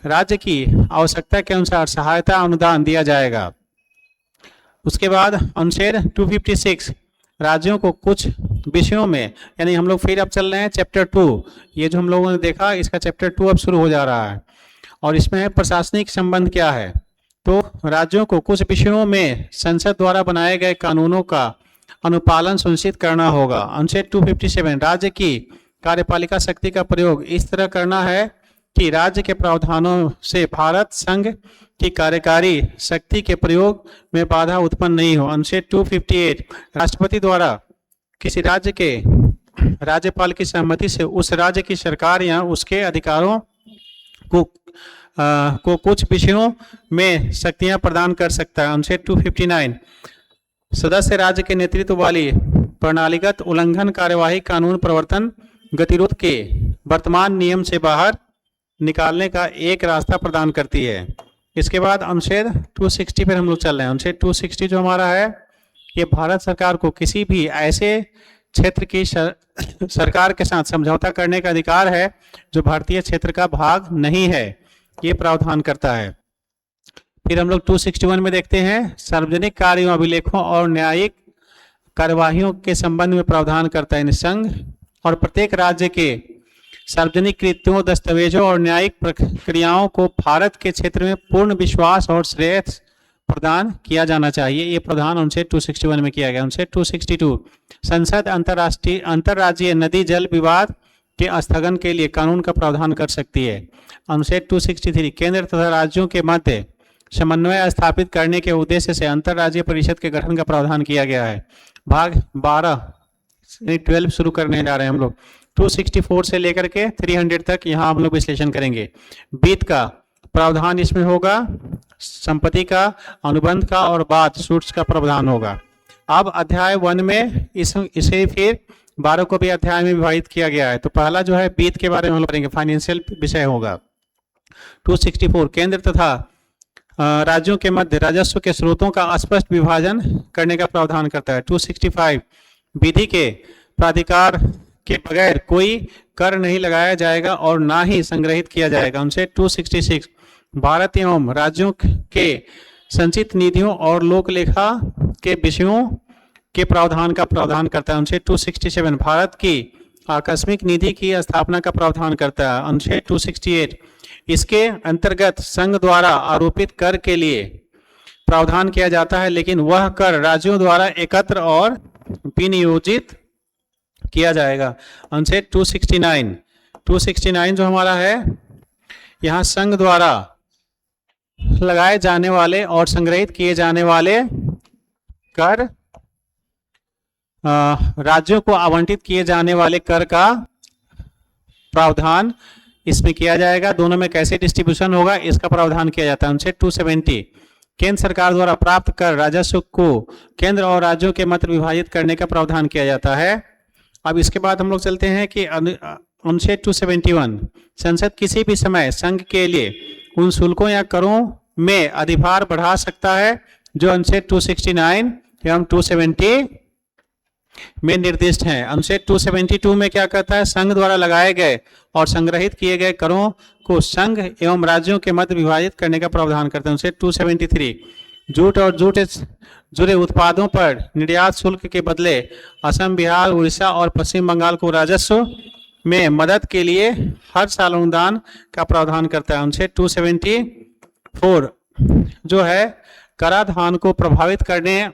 राज्य की आवश्यकता के अनुसार सहायता अनुदान दिया जाएगा। उसके बाद अनुच्छेद 256 राज्यों को कुछ विषयों में, यानी हम लोग फिर अब चल रहे हैं चैप्टर 2, ये जो हम लोगों ने देखा इसका चैप्टर 2 अब शुरू हो जा रहा है, और इसमें प्रशासनिक संबंध क्या है। तो राज्यों को कुछ विषयों में संसद द्वारा बनाए गए कानूनों का अनुपालन सुनिश्चित करना होगा। अनुच्छेद 257 राज्य की कार्यपालिका शक्ति का प्रयोग इस तरह करना है कि राज्य के प्रावधानों से भारत संघ की कार्यकारी शक्ति के प्रयोग में बाधा उत्पन्न नहीं हो। अनुच्छेद 258 राष्ट्रपति द्वारा किसी राज्य के राज्यपाल की सहमति से उस राज्य की सरकार या उसके अधिकारों को कुछ विषयों में शक्तियां प्रदान कर सकता है। अनुच्छेद 259 सदस्य राज्य के नेतृत्व वाली प्रणालीगत उल्लंघन कार्यवाही कानून प्रवर्तन गतिरोध के वर्तमान नियम से बाहर निकालने का एक रास्ता प्रदान करती है। इसके बाद अनुच्छेद 260 पर हम लोग चल रहे हैं। अनुच्छेद 260 जो हमारा है, ये भारत सरकार को किसी भी ऐसे क्षेत्र की सरकार के साथ समझौता करने का अधिकार है जो भारतीय क्षेत्र का भाग नहीं है, ये प्रावधान करता है। फिर हम लोग 261 में देखते हैं, सार्वजनिक कार्यों, अभिलेखों और न्यायिक कार्यवाहियों के संबंध में प्रावधान करता है। संघ और प्रत्येक राज्य के सार्वजनिक कृत्यों, दस्तावेजों और न्यायिक प्रक्रियाओं को भारत के क्षेत्र में पूर्ण विश्वास और श्रेय प्रदान किया जाना चाहिए, ये प्रावधान अनुच्छेद 261 में किया गया। अनुच्छेद 262 संसद अंतर्राज्यीय नदी जल विवाद के स्थगन के लिए कानून का प्रावधान कर सकती है। अनुच्छेद 263 केंद्र तथा राज्यों के मध्य समन्वय स्थापित करने के उद्देश्य से अंतर्राज्यीय परिषद के गठन का प्रावधान किया गया है। भाग 12 शुरू करने जा रहे हैं हम लोग। 264 से लेकर के 300 तक यहाँ हम लोग विश्लेषण करेंगे। वित्त का प्रावधान इसमें होगा, संपत्ति का, अनुबंध का और बाद सूट्स का प्रावधान होगा। अब अध्याय 1 में इसे फिर 12 को भी अध्याय में विभाजित किया गया है। तो पहला जो है वित्त के बारे में हम लोग करेंगे, फाइनेंशियल विषय होगा। 264 केंद्र तथा राज्यों के मध्य राजस्व के स्रोतों का स्पष्ट विभाजन करने का प्रावधान करता है। 265 विधि के प्राधिकार के बगैर कोई कर नहीं लगाया जाएगा और ना ही संग्रहित किया जाएगा। उनसे 266 भारत एवं राज्यों के संचित निधियों और लोक लेखा के विषयों के प्रावधान का प्रावधान करता है। अनुच्छेद 267 भारत की आकस्मिक निधि की स्थापना का प्रावधान करता है। अनुच्छेद 268 इसके अंतर्गत संघ द्वारा आरोपित कर के लिए प्रावधान किया जाता है, लेकिन वह कर राज्यों द्वारा एकत्र और विनियोजित किया जाएगा। अनुच्छेद 269 जो हमारा है, यहाँ संघ द्वारा लगाए जाने वाले और संग्रहित किए जाने वाले कर राज्यों को आवंटित किए जाने वाले कर का प्रावधान इसमें किया जाएगा। दोनों में कैसे डिस्ट्रीब्यूशन होगा इसका प्रावधान किया जाता है। अनुच्छेद 270 केंद्र सरकार द्वारा प्राप्त कर राजस्व को केंद्र और राज्यों के मध्य विभाजित करने का प्रावधान किया जाता है। अब इसके बाद हम लोग चलते हैं कि अनुच्छेद 271 संसद किसी भी समय संघ के लिए उन शुल्कों या करों में अधिभार बढ़ा सकता है जो अनुच्छेद 269 एवं 270 में निर्दिष्ट हैं। अनुच्छेद 272 में क्या कहता है, संघ द्वारा लगाए गए और संग्रहित किए गए करों को संघ एवं राज्यों के मध्य विभाजित करने का प्रावधान करते हैं। अनुच्छेद 273 जूट और जूट जुड़े उत्पादों पर निर्यात शुल्क के बदले असम, बिहार, उड़ीसा और पश्चिम बंगाल को राजस्व में मदद के लिए हर साल अनुदान का प्रावधान करता है। अनुच्छेद 274 जो है कराधान को प्रभावित करने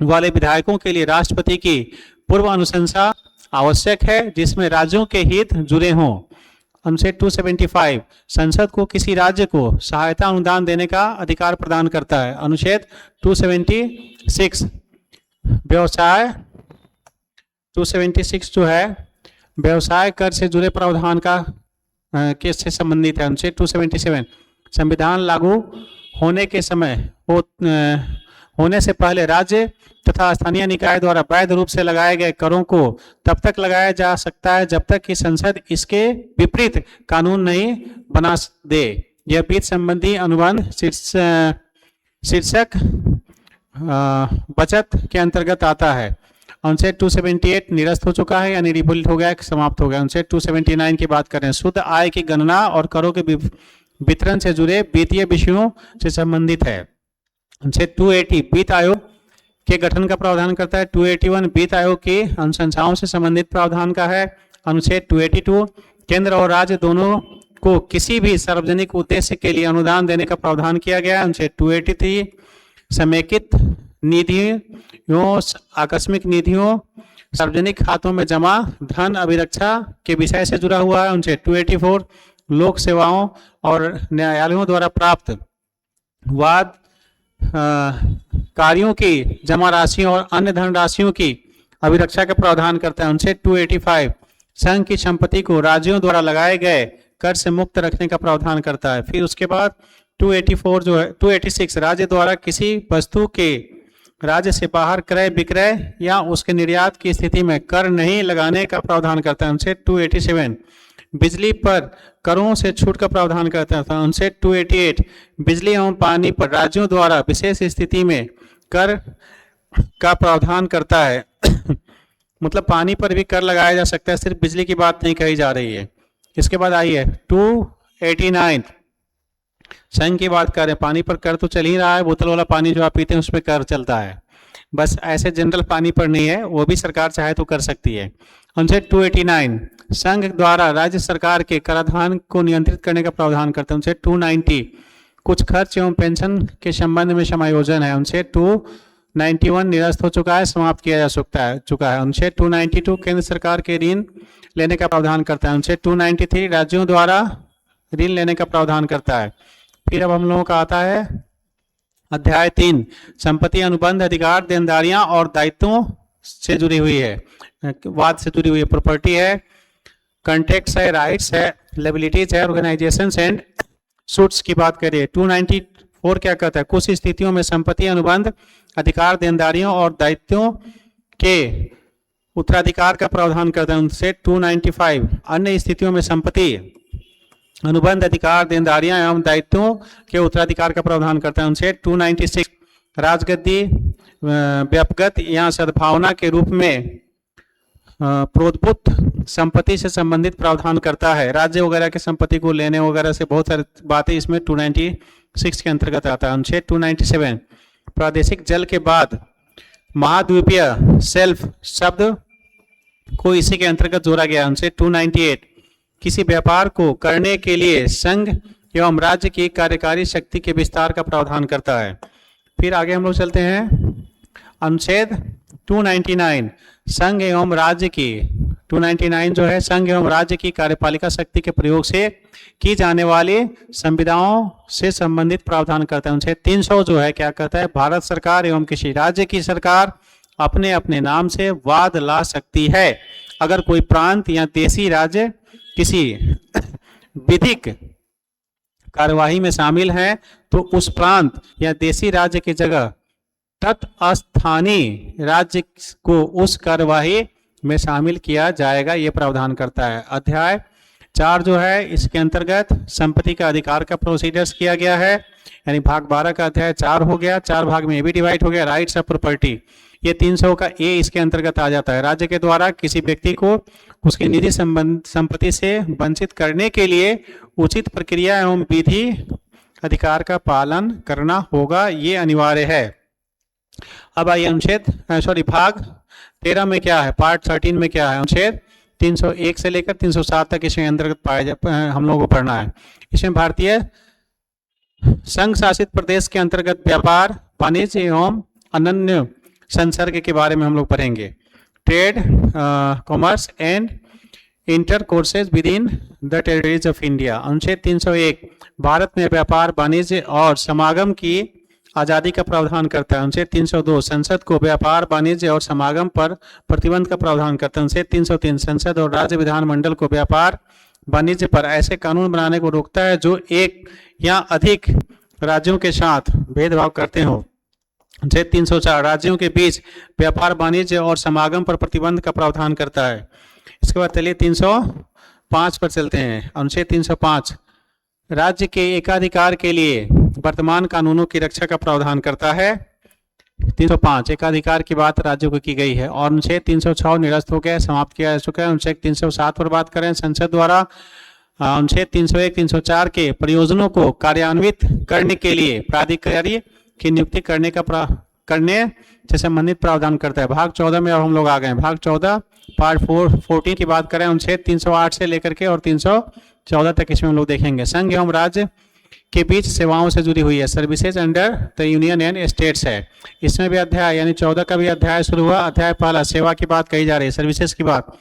वाले विधायकों के लिए राष्ट्रपति की पूर्व अनुशंसा आवश्यक है जिसमें राज्यों के हित जुड़े हों। अनुच्छेद 275 संसद को किसी राज्य को सहायता अनुदान देने का अधिकार प्रदान करता है। अनुच्छेद 276 व्यवसाय 276 जो है व्यवसाय कर से जुड़े प्रावधान का केस से संबंधित है। अनुच्छेद 277 संविधान लागू होने के समय होने से पहले राज्य तथा स्थानीय निकाय द्वारा वैध रूप से लगाए गए करों को तब तक लगाया जा सकता है जब तक कि संसद इसके विपरीत कानून नहीं बना दे। यह वित्त संबंधी अनुबंध शीर्षक बचत के अंतर्गत आता है। अनुच्छेद 278 निरस्त हो चुका है यानी रिपीट हो गया, समाप्त हो गया। अनुच्छेद 279 की बात करें, शुद्ध आय की गणना और करों के वितरण से जुड़े वित्तीय विषयों से संबंधित है। अनुच्छेद 280 वित्त आयोग के गठन का प्रावधान करता है। 281 वित्त आयोग की अनुशंसाओं से संबंधित प्रावधान का है। अनुच्छेद 282 केंद्र और राज्य दोनों को किसी भी सार्वजनिक उद्देश्य के लिए अनुदान देने का प्रावधान किया गया है। अनुच्छेद 283 समेकित निधियों, आकस्मिक निधियों, सार्वजनिक खातों में जमा धन अभिरक्षा के विषय से जुड़ा हुआ है। अनुच्छेद 284 लोक सेवाओं और न्यायालयों द्वारा प्राप्त वाद कार्यों की जमा राशियों और अन्य धन राशियों की अभिरक्षा का प्रावधान करता है। अनुच्छेद 285 संघ की संपत्ति को राज्यों द्वारा लगाए गए कर से मुक्त रखने का प्रावधान करता है। फिर उसके बाद 284 जो है 286 राज्य द्वारा किसी वस्तु के राज्य से बाहर क्रय विक्रय या उसके निर्यात की स्थिति में कर नहीं लगाने का प्रावधान करता है। अनुच्छेद 287 बिजली पर करों से छूट का प्रावधान करता है। अनुच्छेद 288 बिजली एवं पानी पर राज्यों द्वारा विशेष स्थिति में कर का प्रावधान करता है। मतलब पानी पर भी कर लगाया जा सकता है, सिर्फ बिजली की बात नहीं कही जा रही है। इसके बाद आइए 289 संघ की बात करें, पानी पर कर तो चल ही रहा है, बोतल वाला पानी जो आप पीते हैं उस पर कर चलता है, बस ऐसे जनरल पानी पर नहीं है, वो भी सरकार चाहे तो कर सकती है। अनुच्छेद 289 संघ द्वारा राज्य सरकार के कराधान को नियंत्रित करने का प्रावधान करता है। अनुच्छेद 290 कुछ खर्च एवं पेंशन के संबंध में समायोजन है। अनुच्छेद 291 निरस्त हो चुका है, समाप्त किया जा चुका है। अनुच्छेद 292 केंद्र सरकार के ऋण लेने का प्रावधान करता है। अनुच्छेद 293 राज्यों द्वारा ऋण लेने का प्रावधान करता है। फिर अब हम लोगों का आता है अध्याय 3 संपत्ति अनुबंध अधिकार देनदारियां और दायित्वों से जुड़ी हुई है, वाद से जुड़ी हुई है। प्रॉपर्टी है, कॉन्ट्रैक्ट्स है, राइट्स है, लायबिलिटीज है, ऑर्गेनाइजेशंस एंड सूट्स की बात करिए। 294 क्या कहता है, कुछ स्थितियों में संपत्ति अनुबंध अधिकार देनदारियों और दायित्वों के उत्तराधिकार का प्रावधान करता है। उनसे 295 अन्य स्थितियों में संपत्ति अनुबंध अधिकार देनदारियां एवं दायित्वों के उत्तराधिकार का प्रावधान करता है। उनसे 296 राजगद्दी व्यापगत या सद्भावना के रूप में प्रोद्भूत संपत्ति से संबंधित प्रावधान करता है। राज्य वगैरह की संपत्ति को लेने वगैरह से बहुत सारी बातें इसमें 296 के अंतर्गत आता है। अनुच्छेद 297 प्रादेशिक जल के बाद महाद्वीपीय सेल्फ शब्द को इसी के अंतर्गत जोड़ा गया। अनुच्छेद 298 किसी व्यापार को करने के लिए संघ एवं राज्य की कार्यकारी शक्ति के विस्तार का प्रावधान करता है। फिर आगे हम लोग चलते हैं अनुच्छेद 299 संघ एवं राज्य की 299 जो है संघ एवं राज्य की कार्यपालिका शक्ति के प्रयोग से की जाने वाली संविदाओं से संबंधित प्रावधान करता है। अनुच्छेद 300 जो है क्या कहता है, भारत सरकार एवं किसी राज्य की सरकार अपने अपने नाम से वाद ला सकती है अगर कोई प्रांत या देशी राज्य किसी विधिक कार्यवाही में शामिल है तो उस प्रांत या देशी राज्य की जगह तत्स्थानीय राज्य को उस कार्यवाही में शामिल किया जाएगा, ये प्रावधान करता है। अध्याय 4 जो है इसके अंतर्गत संपत्ति का अधिकार का प्रोसीजर्स किया गया है, यानी भाग 12 का अध्याय 4 हो गया, 4 भाग में भी डिवाइड हो गया। राइट्स ऑफ प्रॉपर्टी ये 300 का ए इसके अंतर्गत आ जाता है। राज्य के द्वारा किसी व्यक्ति को उसकी निजी संपत्ति से वंचित करने के लिए उचित प्रक्रिया एवं विधि अधिकार का पालन करना होगा, ये अनिवार्य है। अब आइए अनुच्छेद भाग 13 में क्या है, पार्ट 13 में क्या है, अनुच्छेद 301 से लेकर 307 तक इसके अंतर्गत हम लोगों को पढ़ना है। इसमें भारतीय संघ शासित प्रदेश के अंतर्गत व्यापार वाणिज्य एवं अनन्य संसर्ग के बारे में हम लोग पढ़ेंगे। Trade commerce and inter courses with in the territories of India. अनुच्छेद 301 भारत में व्यापार वाणिज्य और समागम की आज़ादी का प्रावधान करता है। अनुच्छेद 302 संसद को व्यापार वाणिज्य और समागम पर प्रतिबंध का प्रावधान करता है। अनुच्छेद 303 संसद और राज्य विधानमंडल को व्यापार वाणिज्य पर ऐसे कानून बनाने को रोकता है जो एक या अधिक राज्यों के साथ भेदभाव करते हो। अनुच्छेद 304 राज्यों के बीच व्यापार वाणिज्य और समागम पर प्रतिबंध का प्रावधान करता है। इसके बाद चलिए 305 पर चलते हैं। अनुच्छेद 305 राज्य के एकाधिकार के लिए वर्तमान कानूनों की रक्षा का प्रावधान करता है। 305 एकाधिकार की बात राज्यों को की गई है। और अनुच्छेद 306 निरस्त हो गया, समाप्त किया जा चुका है। अनुच्छेद 307 पर बात करें, संसद द्वारा अनुच्छेद 301 304 के प्रयोजनों को कार्यान्वित करने के लिए प्राधिकारी की नियुक्ति करने का करने से संबंधित प्रावधान करता है। भाग 14 में अब हम लोग आ गए हैं। भाग 14 पार्ट 14 की बात करें, अनुच्छेद 308 से लेकर के और 314 तक इसमें हम लोग देखेंगे। संघ एवं राज्य के बीच सेवाओं से जुड़ी हुई है, services under the union and states है। इसमें भी अध्याय यानी 14 का भी अध्याय शुरू हुआ। अध्याय पहला सेवा की बात कही जा रही है, सर्विसेज की बात।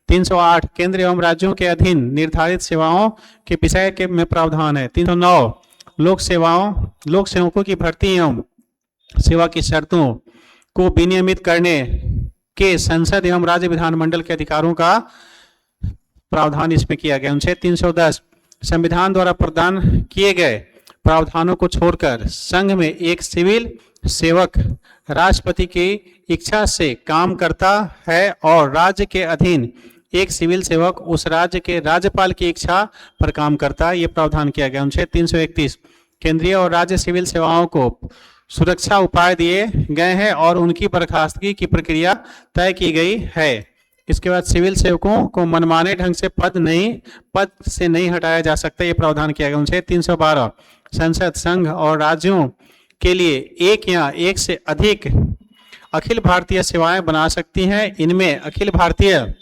308 केंद्र एवं राज्यों के अधीन निर्धारित सेवाओं के विषय के में प्रावधान है। 309 लोक सेवकों की भर्ती एवं सेवा की शर्तों को विनियमित करने के संसद एवं राज्य विधानमंडल के अधिकारों का प्रावधान इसमें किया गया। अनुच्छेद 310 संविधान द्वारा प्रदान किए गए प्रावधानों को छोड़कर संघ में एक सिविल सेवक राष्ट्रपति की इच्छा से काम करता है और राज्य के अधीन एक सिविल सेवक उस राज्य के राज्यपाल की इच्छा पर काम करता है। ये प्रावधान किया गया। अनुच्छेद 331 केंद्रीय और राज्य सिविल सेवाओं को सुरक्षा उपाय दिए गए हैं और उनकी बर्खास्तगी की प्रक्रिया तय की गई है। इसके बाद सिविल सेवकों को मनमाने ढंग से पद से नहीं हटाया जा सकता, ये प्रावधान किया गया। अनुच्छेद 312 संसद संघ और राज्यों के लिए एक या एक से अधिक अखिल भारतीय सेवाएं बना सकती हैं। इनमें अखिल भारतीय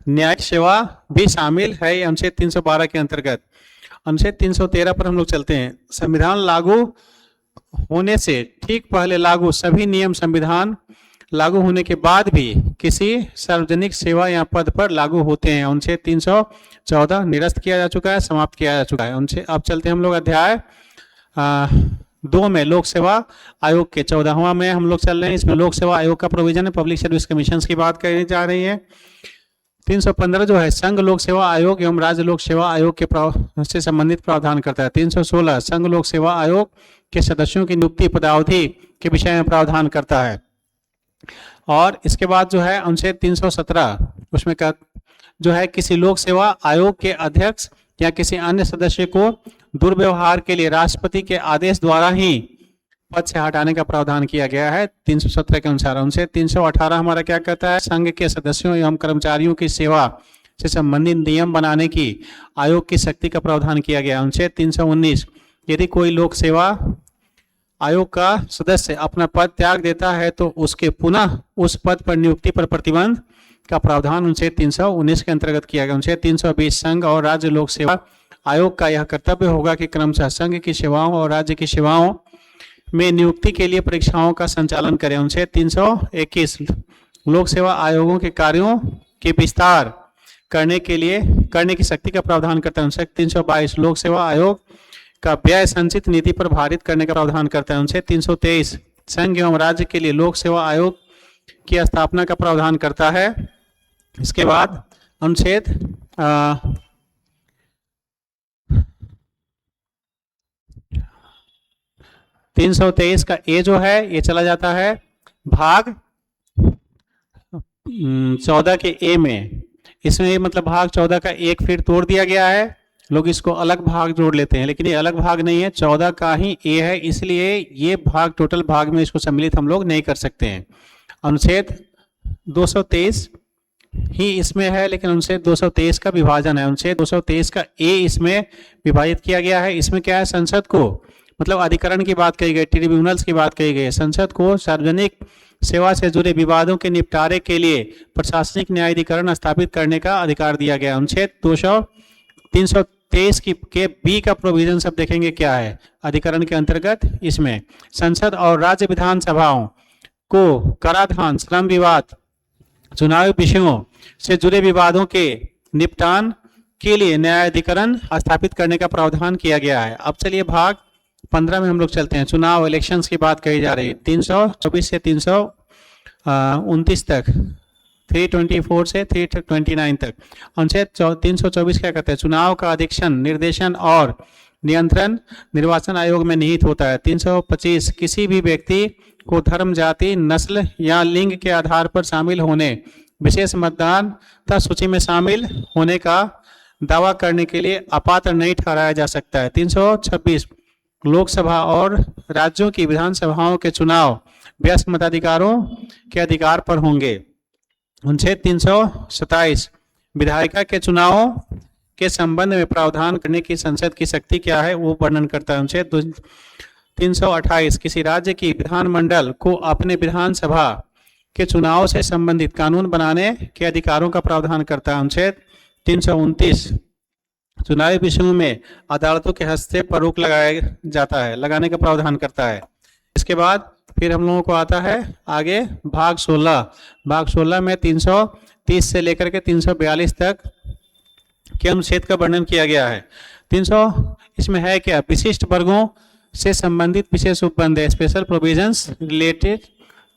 न्यायिक सेवा भी शामिल है, अनुच्छेद 312 के अंतर्गत। अनुच्छेद 313 पर हम लोग चलते हैं। संविधान लागू होने से ठीक पहले लागू सभी नियम संविधान लागू होने के बाद भी किसी सार्वजनिक सेवा या पद पर लागू होते हैं। अनुच्छेद 314 निरस्त किया जा चुका है, समाप्त किया जा चुका है। उनसे अब चलते हैं हम लोग अध्याय 2 में लोक सेवा आयोग के 14वां में हम लोग चल रहे हैं। इसमें लोक सेवा आयोग का प्रोविजन है, पब्लिक सर्विस कमीशन की बात करने जा रही है। 315 जो है संघ लोक सेवा आयोग एवं राज्य लोक सेवा आयोग के से संबंधित प्रावधान करता है। 316 संघ लोक सेवा आयोग के सदस्यों की नियुक्ति पदावधि के विषय में प्रावधान करता है। और इसके बाद जो है अनुच्छेद 317 उसमें का जो है किसी लोक सेवा आयोग के अध्यक्ष या किसी अन्य सदस्य को दुर्व्यवहार के लिए राष्ट्रपति के आदेश द्वारा ही पद से हटाने का प्रावधान किया गया है 317 के अनुसार। उनसे 318 हमारा क्या कहता है, संघ के सदस्यों एवं कर्मचारियों की सेवा से संबंधित नियम बनाने की आयोग की शक्ति का प्रावधान किया गया। अनुच्छेद 319 यदि कोई लोक सेवा आयोग का सदस्य अपना पद त्याग देता है तो उसके पुनः उस पद पर नियुक्ति पर प्रतिबंध का प्रावधान अनुच्छेद 319 के अंतर्गत किया गया। अनुच्छेद 320 संघ और राज्य लोक सेवा आयोग का यह कर्तव्य होगा कि क्रमशः संघ की सेवाओं और राज्य की सेवाओं में नियुक्ति के लिए परीक्षाओं का संचालन करें। अनुच्छेद 321 लोक सेवा आयोगों के कार्यों के विस्तार करने की शक्ति का प्रावधान करता है। अनुच्छेद 322 लोक सेवा आयोग का व्यय संचित नीति पर भारित करने का प्रावधान करता है। अनुच्छेद 323 संघ एवं राज्य के लिए लोक सेवा आयोग की स्थापना का प्रावधान करता है। इसके बाद अनुच्छेद 323 का ए जो है ये चला जाता है भाग 14 के ए में। इसमें मतलब भाग 14 का एक फिर तोड़ दिया गया है, लोग इसको अलग भाग जोड़ लेते हैं, लेकिन ये अलग भाग नहीं है, 14 का ही ए है, इसलिए ये भाग टोटल भाग में इसको सम्मिलित हम लोग नहीं कर सकते हैं। अनुच्छेद 223 ही इसमें है, लेकिन अनुच्छेद 223 का विभाजन है। अनुच्छेद 223 का ए इसमें विभाजित किया गया है। इसमें क्या है, संसद को मतलब अधिकरण की बात कही गई, ट्रिब्यूनल्स की बात कही गई है। संसद को सार्वजनिक सेवा से जुड़े विवादों के निपटारे के लिए प्रशासनिक न्यायाधिकरण स्थापित करने का अधिकार दिया गया। अनुच्छेद 323 के बी का प्रोविजन सब देखेंगे क्या है अधिकरण के अंतर्गत। इसमें संसद और राज्य विधानसभाओं को कराधान, श्रम विवाद, चुनावी विषयों से जुड़े विवादों के निपटान के लिए न्यायाधिकरण स्थापित करने का प्रावधान किया गया है। अब चलिए भाग 15 में हम लोग चलते हैं। चुनाव इलेक्शंस की बात कही जा रही है 324 से 329 तक, 324 से 329 तक। अनुच्छेद 324 क्या कहते हैं, चुनाव का अधीक्षण, निर्देशन और नियंत्रण निर्वाचन आयोग में निहित होता है। 325 किसी भी व्यक्ति को धर्म, जाति, नस्ल या लिंग के आधार पर शामिल होने, विशेष मतदाता सूची में शामिल होने का दावा करने के लिए अपात्र नहीं ठहराया जा सकता है। 326 लोकसभा और राज्यों की विधानसभाओं के चुनाव व्यस्त मताधिकारों के अधिकार पर होंगे। अनुच्छेद 327 विधायिका के चुनावों के संबंध में प्रावधान करने की संसद की शक्ति क्या है वो वर्णन करता है। अनुच्छेद 328 किसी राज्य की विधानमंडल को अपने विधानसभा के चुनाव से संबंधित कानून बनाने के अधिकारों का प्रावधान करता है। अनुच्छेद 329 चुनावी विषयों में अदालतों के हस्तक्षेप पर रोक लगाने का प्रावधान करता है। इसके बाद फिर हम लोगों को आता है आगे भाग 16। भाग 16 में 330 से लेकर के 342 तक के अनुच्छेद का वर्णन किया गया है। 300 इसमें है क्या, विशिष्ट वर्गों से संबंधित विशेष उपबंध है, special provisions related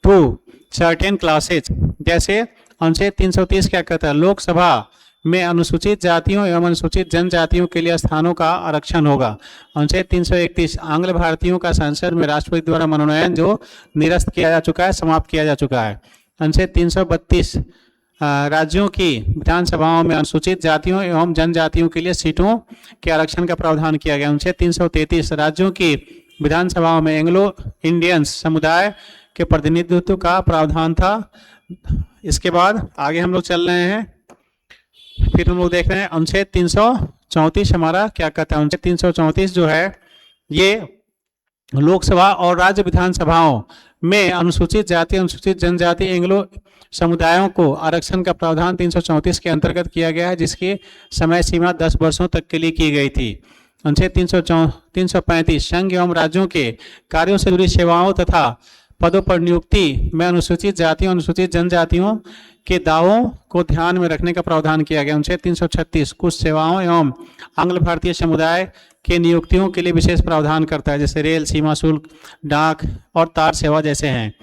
to certain classes. जैसे अनुच्छेद 330 क्या कहता है, लोकसभा में अनुसूचित जातियों एवं अनुसूचित जनजातियों के लिए स्थानों का आरक्षण होगा। अनुच्छेद 331 आंग्ल भारतीयों का संसद में राष्ट्रपति द्वारा मनोनयन जो निरस्त किया जा चुका है, समाप्त किया जा चुका है। अनुच्छेद 332 राज्यों की विधानसभाओं में अनुसूचित जातियों एवं जनजातियों के लिए सीटों के आरक्षण का प्रावधान किया गया। अनुच्छेद 333 राज्यों की विधानसभाओं में एंग्लो इंडियंस समुदाय के प्रतिनिधित्व का प्रावधान था। इसके बाद आगे हम लोग चल रहे हैं, फिर हम लोग देख रहे हैं अनुच्छेद 334 हमारा क्या कहता है। अनुच्छेद 334 जो है ये लोकसभा और राज्य विधानसभाओं में अनुसूचित जाति अनुसूचित जनजाति एंग्लो समुदायों को आरक्षण का प्रावधान 334 के अंतर्गत किया गया है, जिसकी समय सीमा 10 वर्षों तक के लिए की गई थी। अनुच्छेद 335 संघ एवं राज्यों के कार्यों से जुड़ी सेवाओं तथा पदों पर नियुक्ति में अनुसूचित जातियों अनुसूचित जनजातियों के दावों को ध्यान में रखने का प्रावधान किया गया। अनुच्छेद 336 कुछ सेवाओं एवं आंग्ल भारतीय समुदाय के नियुक्तियों के लिए विशेष प्रावधान करता है, जैसे रेल, सीमा शुल्क, डाक और तार सेवा जैसे हैं।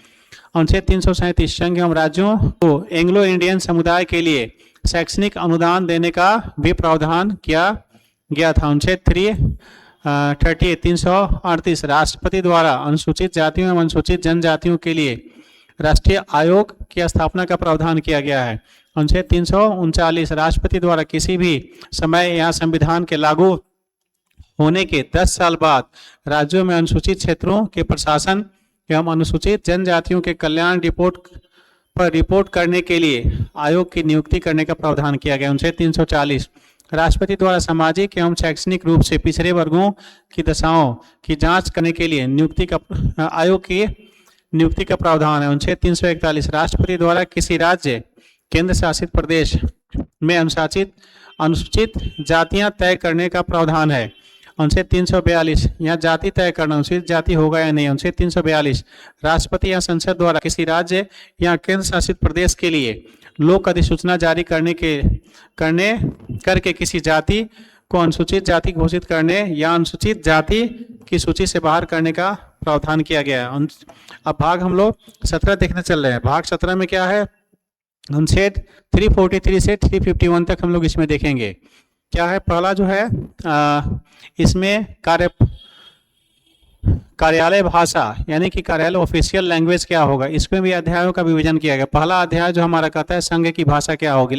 अनुच्छेद 337 संघ एवं राज्यों को एंग्लो इंडियन समुदाय के लिए शैक्षणिक अनुदान देने का भी प्रावधान किया गया था। अनुच्छेद 338 राष्ट्रपति द्वारा अनुसूचित जातियों एवं अनुसूचित जनजातियों के लिए राष्ट्रीय आयोग की स्थापना का प्रावधान किया गया है। अनुच्छेद 339 राष्ट्रपति द्वारा किसी भी समय या संविधान के लागू होने के 10 साल बाद राज्यों में अनुसूचित क्षेत्रों के प्रशासन एवं अनुसूचित जनजातियों के कल्याण रिपोर्ट करने के लिए आयोग की नियुक्ति करने का प्रावधान किया गया। अनुच्छेद 340 राष्ट्रपति द्वारा सामाजिक एवं शैक्षणिक रूप से पिछड़े वर्गों की दशाओं की जांच करने के लिए आयोग की नियुक्ति का प्रावधान है। अनुच्छेद 341 राष्ट्रपति द्वारा किसी राज्य केंद्र शासित प्रदेश में अनुसूचित जातियां तय करने का प्रावधान है। अनुच्छेद 342 यहाँ जाति तय करना, अनुसूचित जाति होगा या नहीं। अनुच्छेद 342 राष्ट्रपति या संसद द्वारा किसी राज्य या केंद्र शासित प्रदेश के लिए लोक अधिसूचना जारी करके किसी जाति को अनुसूचित जाति घोषित करने या अनुसूचित जाति की सूची से बाहर करने का प्रावधान किया गया है। अब भाग हम लोग 17 देखने चल रहे हैं। भाग 17 में क्या है, अनुच्छेद 343 से 351 तक हम लोग इसमें देखेंगे। क्या है, पहला जो है इसमें कार्यालय भाषा यानी कि कार्यालय ऑफिशियल लैंग्वेज क्या होगा, इसमें भी अध्यायों का विभाजन किया गया। पहला अध्याय जो हमारा कहता है संघ की भाषा क्या होगी,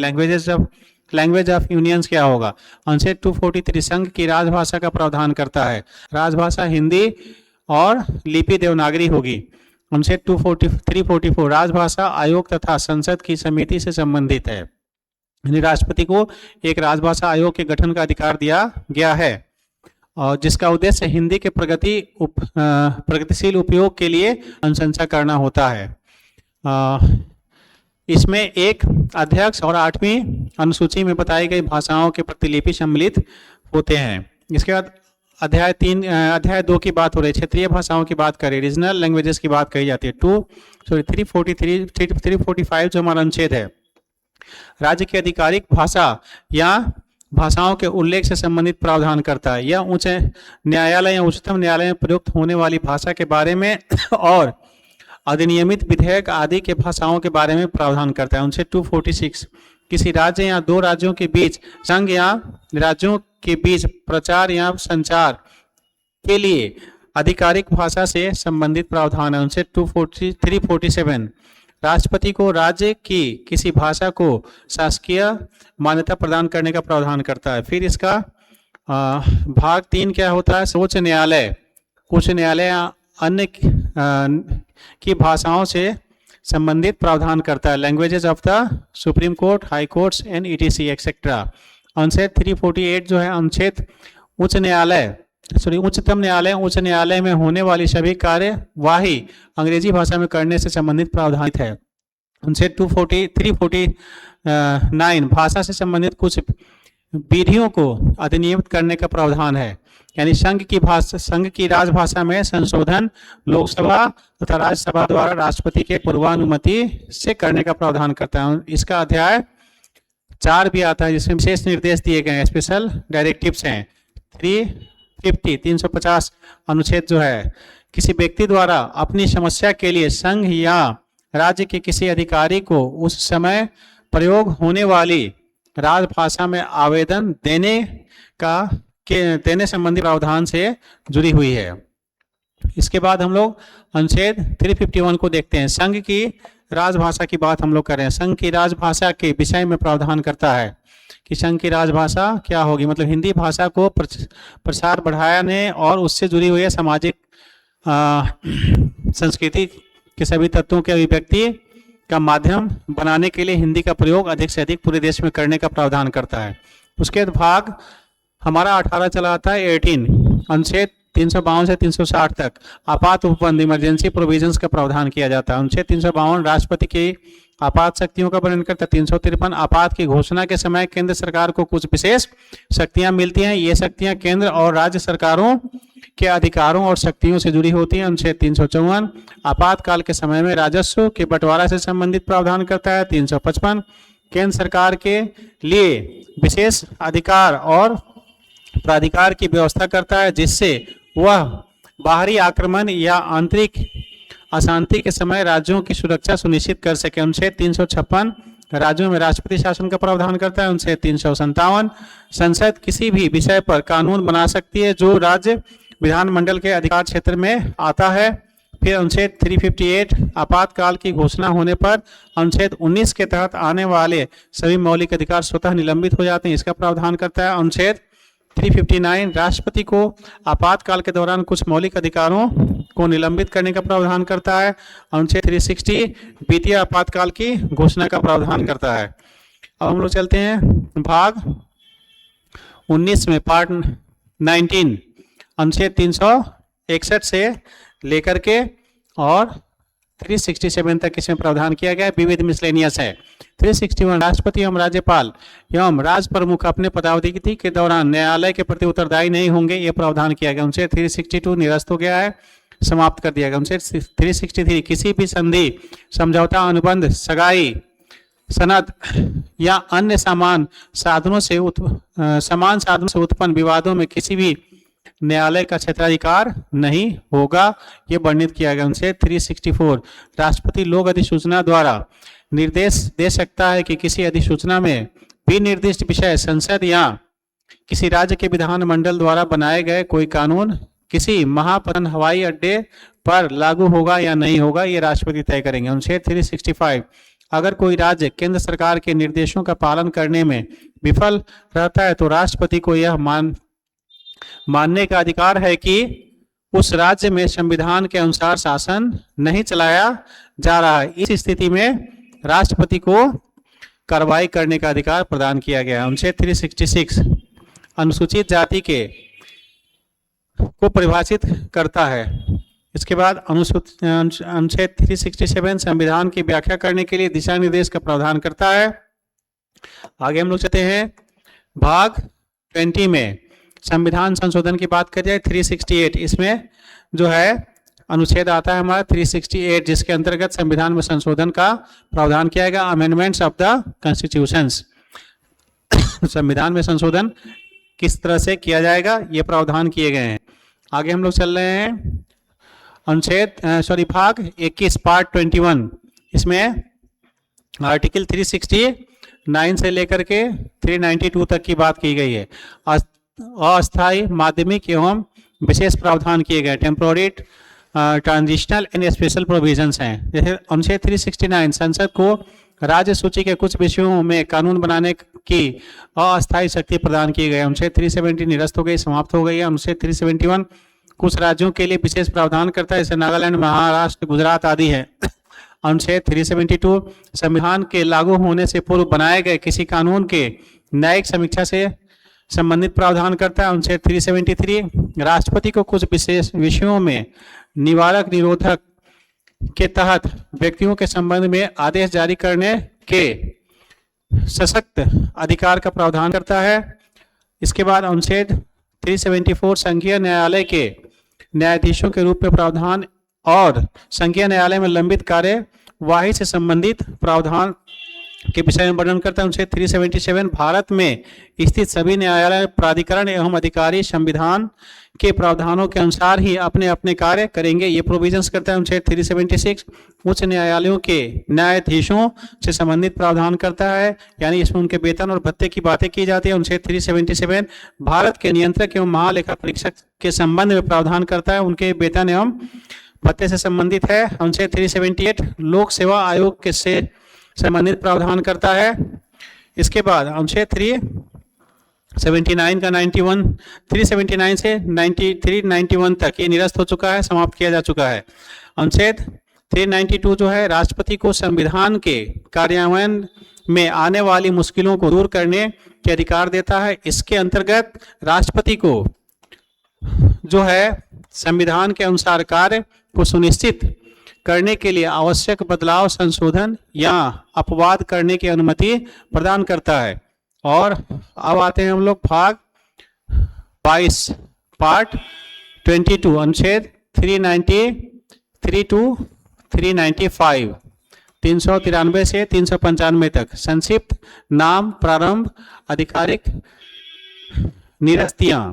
लैंग्वेज ऑफ यूनियंस क्या होगा। अनुच्छेद 243 संघ की राजभाषा का प्रावधान करता है, राजभाषा हिंदी और लिपि देवनागरी होगी। अनुच्छेद 344 राजभाषा आयोग तथा संसद की समिति से संबंधित है, यानी राष्ट्रपति को एक राजभाषा आयोग के गठन का अधिकार दिया गया है और जिसका उद्देश्य हिंदी के प्रगतिशील उपयोग के लिए अनुशंसा करना होता है। इसमें एक अध्यक्ष और 8वीं अनुसूची में बताई गई भाषाओं के प्रतिलिपि सम्मिलित होते हैं। इसके बाद अध्याय 2 की बात हो रही है, क्षेत्रीय भाषाओं की बात करें, रीजनल लैंग्वेजेस की बात कही जाती है। 345 जो हमारा अनुच्छेद है, राज्य की आधिकारिक भाषा या भाषाओं के उल्लेख से संबंधित प्रावधान करता है। यह उच्च न्यायालय या उच्चतम न्यायालय में प्रयुक्त होने वाली भाषा के बारे में और अधिनियमित विधेयक आदि के भाषाओं के बारे में प्रावधान करता है। उनसे 246 किसी राज्य या दो राज्यों के बीच संघ या राज्यों के बीच प्रचार या संचार के लिए आधिकारिक भाषा से संबंधित प्रावधान है। उनसे 347 राष्ट्रपति को राज्य की किसी भाषा को शासकीय मान्यता प्रदान करने का प्रावधान करता है। फिर इसका भाग 3 क्या होता है, सर्वोच्च न्यायालय उच्च न्यायालय अन्य की भाषाओं से संबंधित प्रावधान करता है। Languages of the supreme court, high courts and ETC etcetera. अनुच्छेद 348 जो है अनुच्छेद उच्च न्यायालय उच्चतम न्यायालय उच्च न्यायालय में होने वाली सभी कार्यवाही अंग्रेजी भाषा में करने से संबंधित प्रावधानित है। अनुच्छेद 349 भाषा से संबंधित कुछ विधियों को अधिनियमित करने का प्रावधान है। यानी संघ की राजभाषा में संशोधन लोकसभा तथा राज्यसभा द्वारा राष्ट्रपति के पूर्वानुमति से करने का प्रावधान करता है। इसका अध्याय 4 भी आता है जिसमें विशेष निर्देश दिए गए हैं, स्पेशल डायरेक्टिव्स हैं। 350 अनुच्छेद जो है, किसी व्यक्ति द्वारा अपनी समस्या के लिए संघ या राज्य के किसी अधिकारी को उस समय प्रयोग होने वाली राजभाषा में आवेदन देने संबंधी प्रावधान से जुड़ी हुई है। इसके बाद हम लोग अनुच्छेद 351 को देखते हैं। संघ की राजभाषा की बात हम लोग कर रहे हैं। संघ की राजभाषा के विषय में प्रावधान करता है कि संघ की राजभाषा क्या होगी, मतलब हिंदी भाषा को प्रसार बढ़ाने और उससे जुड़ी हुई सामाजिक संस्कृति के सभी तत्वों के अभिव्यक्ति का माध्यम बनाने के लिए हिंदी का प्रयोग अधिक से अधिक पूरे देश में करने का प्रावधान करता है। उसके भाग हमारा 18 चला आता है 18 अनुच्छेद 352 से 360 तक आपात उपबंध इमरजेंसी प्रोविजंस का प्रावधान किया जाता है। अनुच्छेद 352 राष्ट्रपति की आपात शक्तियों का वर्णन करता है। 353 आपात की घोषणा के समय केंद्र सरकार को कुछ विशेष शक्तियां मिलती हैं। ये शक्तियां केंद्र और राज्य सरकारों के अधिकारों और शक्तियों से जुड़ी होती हैं। अनुच्छेद 354 आपातकाल के समय में राजस्व के बंटवारा से संबंधित प्रावधान करता है। 355 केंद्र सरकार के लिए विशेष अधिकार और प्राधिकार की व्यवस्था करता है जिससे वह बाहरी आक्रमण या आंतरिक अशांति के समय राज्यों की सुरक्षा सुनिश्चित कर सके। अनुच्छेद 356 राज्यों में राष्ट्रपति शासन का प्रावधान करता है। अनुच्छेद 357 संसद किसी भी विषय पर कानून बना सकती है जो राज्य विधानमंडल के अधिकार क्षेत्र में आता है। फिर अनुच्छेद 358 आपातकाल की घोषणा होने पर अनुच्छेद 19 के तहत आने वाले सभी मौलिक अधिकार स्वतः निलंबित हो जाते हैं, इसका प्रावधान करता है। अनुच्छेद 359 राष्ट्रपति को आपातकाल के दौरान कुछ मौलिक अधिकारों को निलंबित करने का प्रावधान करता है। अनुच्छेद 360 वित्तीय आपातकाल की घोषणा का प्रावधान करता है। अब हम लोग चलते हैं भाग 19 में, पार्ट 19 अनुच्छेद 361 से लेकर के और 367 तक इसमें प्रावधान किया गया है। विविध मिसलेनियस है। 361 राष्ट्रपति एवं राज्यपाल एवं राज प्रमुख अपने पदावधि के दौरान न्यायालय के प्रति उत्तरदायी नहीं होंगे, ये प्रावधान किया गया। उनसे 362 निरस्त हो गया है, समाप्त कर दिया गया। उनसे 363 किसी भी संधि समझौता अनुबंध सगाई सनद या अन्य समान साधनों से उत्पन्न विवादों में किसी भी न्यायालय का क्षेत्राधिकार नहीं होगा, ये वर्णित किया गया। उनसे 364 राष्ट्रपति लोक अधिसूचना द्वारा निर्देश दे सकता है कि किसी अधिसूचना में विनिर्दिष्ट विषय संसद या किसी राज्य के विधानमंडल द्वारा बनाए गए कोई कानून किसी महापतन हवाई अड्डे पर लागू होगा या नहीं होगा, ये राष्ट्रपति तय करेंगे। अनुच्छेद 365 अगर कोई राज्य केंद्र सरकार के निर्देशों का पालन करने में विफल रहता है तो राष्ट्रपति को यह मानने का अधिकार है कि उस राज्य में संविधान के अनुसार शासन नहीं चलाया जा रहा है। इस स्थिति में राष्ट्रपति को कार्रवाई करने का अधिकार प्रदान किया गया। अनुच्छेद 366 अनुसूचित जाति के को परिभाषित करता है। इसके बाद अनुच्छेद 367 संविधान की व्याख्या करने के लिए दिशा निर्देश का प्रावधान करता है। आगे हम लोग चलते हैं भाग 20 में संविधान संशोधन की बात करें। 368 इसमें जो है अनुच्छेद आता है हमारा 368 जिसके अंतर्गत संविधान में संशोधन का प्रावधान किया गया। अमेंडमेंट्स ऑफ द कॉन्स्टिट्यूशंस संविधान में संशोधन किस तरह से किया जाएगा, ये प्रावधान किए गए हैं। आगे हम लोग चल रहे हैं अनुच्छेद भाग 21 पार्ट 21 इसमें आर्टिकल 369 से लेकर के 392 तक की बात की गई है। अस्थायी माध्यमिक एवं विशेष प्रावधान किए गए, temporary transitional and special provisions हैं। जैसे अनुच्छेद 369 संसद को राज्य सूची के कुछ विषयों में कानून बनाने की अस्थायी शक्ति प्रदान की गई। अनुच्छेद 370 निरस्त हो गई, समाप्त हो गई है। अनुच्छेद 371 कुछ राज्यों के लिए विशेष प्रावधान करता है, जैसे नागालैंड, महाराष्ट्र, गुजरात आदि है। अनुच्छेद 372 संविधान के लागू होने से पूर्व बनाए गए किसी कानून के न्यायिक समीक्षा से संबंधित प्रावधान करता है। अनुच्छेद 373 राष्ट्रपति को कुछ विशेष विषयों में निवारक निरोधक के तहत व्यक्तियों के संबंध में आदेश जारी करने के सशक्त अधिकार का प्रावधान करता है। इसके बाद अनुच्छेद 374 संघीय न्यायालय के न्यायाधीशों के रूप में प्रावधान और संघीय न्यायालय में लंबित कार्यवाही से संबंधित प्रावधान के विषय में वर्णन करता है। अनुच्छेद 377 भारत में स्थित सभी न्यायालय प्राधिकरण एवं अधिकारी संविधान के प्रावधानों के अनुसार ही अपने अपने कार्य करेंगे, ये प्रोविजंस करता है। अनुच्छेद 376 उच्च न्यायालयों के न्यायाधीशों से संबंधित प्रावधान करता है, यानी इसमें उनके वेतन और भत्ते की बातें की जाती है। अनुच्छेद 377 भारत के नियंत्रक एवं महालेखा परीक्षक के संबंध में प्रावधान करता है, उनके वेतन एवं भत्ते से संबंधित है। अनुच्छेद 378 लोक सेवा आयोग के से संबंधित प्रावधान करता है। इसके बाद अनुच्छेद 379 का 91 379 से 9391 तक ये निरस्त हो चुका है, समाप्त किया जा चुका है। अनुच्छेद 392 जो है राष्ट्रपति को संविधान के कार्यान्वयन में आने वाली मुश्किलों को दूर करने के अधिकार देता है। इसके अंतर्गत राष्ट्रपति को जो है संविधान के अनुसार कार्य को सुनिश्चित करने के लिए आवश्यक बदलाव, संशोधन या अपवाद करने की अनुमति प्रदान करता है। और अब आते हैं हम लोग भाग 22 पार्ट 22 अनुच्छेद 393 टू 395 393 से 395 तक संक्षिप्त नाम, प्रारंभ, आधिकारिक निरस्तियां।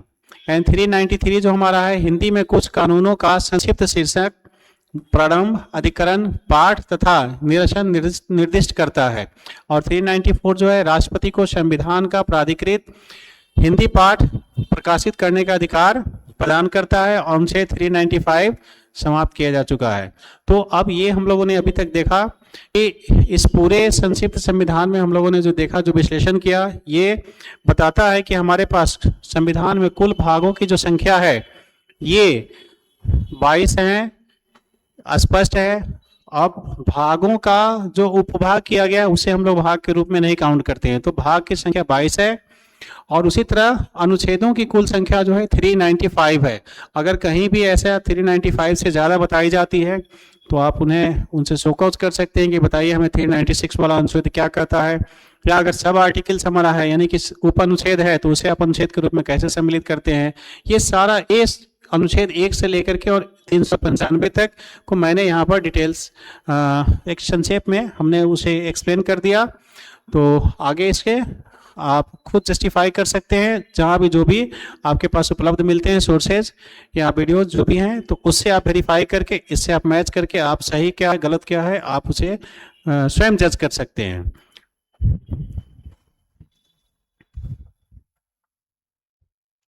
एंड 393 जो हमारा है हिंदी में कुछ कानूनों का संक्षिप्त शीर्षक, प्रारंभ, अधिकरण, पाठ तथा निरसन निर्दिष्ट करता है। और 394 जो है राष्ट्रपति को संविधान का प्राधिकृत हिंदी पाठ प्रकाशित करने का अधिकार प्रदान करता है। और उनसे 395 समाप्त किया जा चुका है। तो अब ये हम लोगों ने अभी तक देखा कि इस पूरे संक्षिप्त संविधान में हम लोगों ने जो देखा, जो विश्लेषण किया, ये बताता है कि हमारे पास संविधान में कुल भागों की जो संख्या है ये 22 है, स्पष्ट है। अब भागों का जो उपभाग किया गया उसे हम लोग भाग के रूप में नहीं काउंट करते हैं, तो भाग की संख्या 22 है। और उसी तरह अनुच्छेदों की कुल संख्या जो है 395 है। अगर कहीं भी ऐसा 395 से ज़्यादा बताई जाती है तो आप उन्हें उनसे शोकआउट कर सकते हैं कि बताइए हमें 396 वाला अनुच्छेद क्या कहता है, या अगर सब आर्टिकल्स हमारा है यानी कि उप अनुच्छेद है तो उसे आप अनुच्छेद के रूप में कैसे सम्मिलित करते हैं। ये सारा इस अनुच्छेद 1 से लेकर के और 395 तक को मैंने यहाँ पर डिटेल्स एक संक्षेप में हमने उसे एक्सप्लेन कर दिया। तो आगे इसके आप खुद जस्टिफाई कर सकते हैं, जहाँ भी जो भी आपके पास उपलब्ध मिलते हैं सोर्सेज या वीडियोज जो भी हैं, तो उससे आप वेरीफाई करके इससे आप मैच करके आप सही क्या है गलत क्या है आप उसे स्वयं जज कर सकते हैं।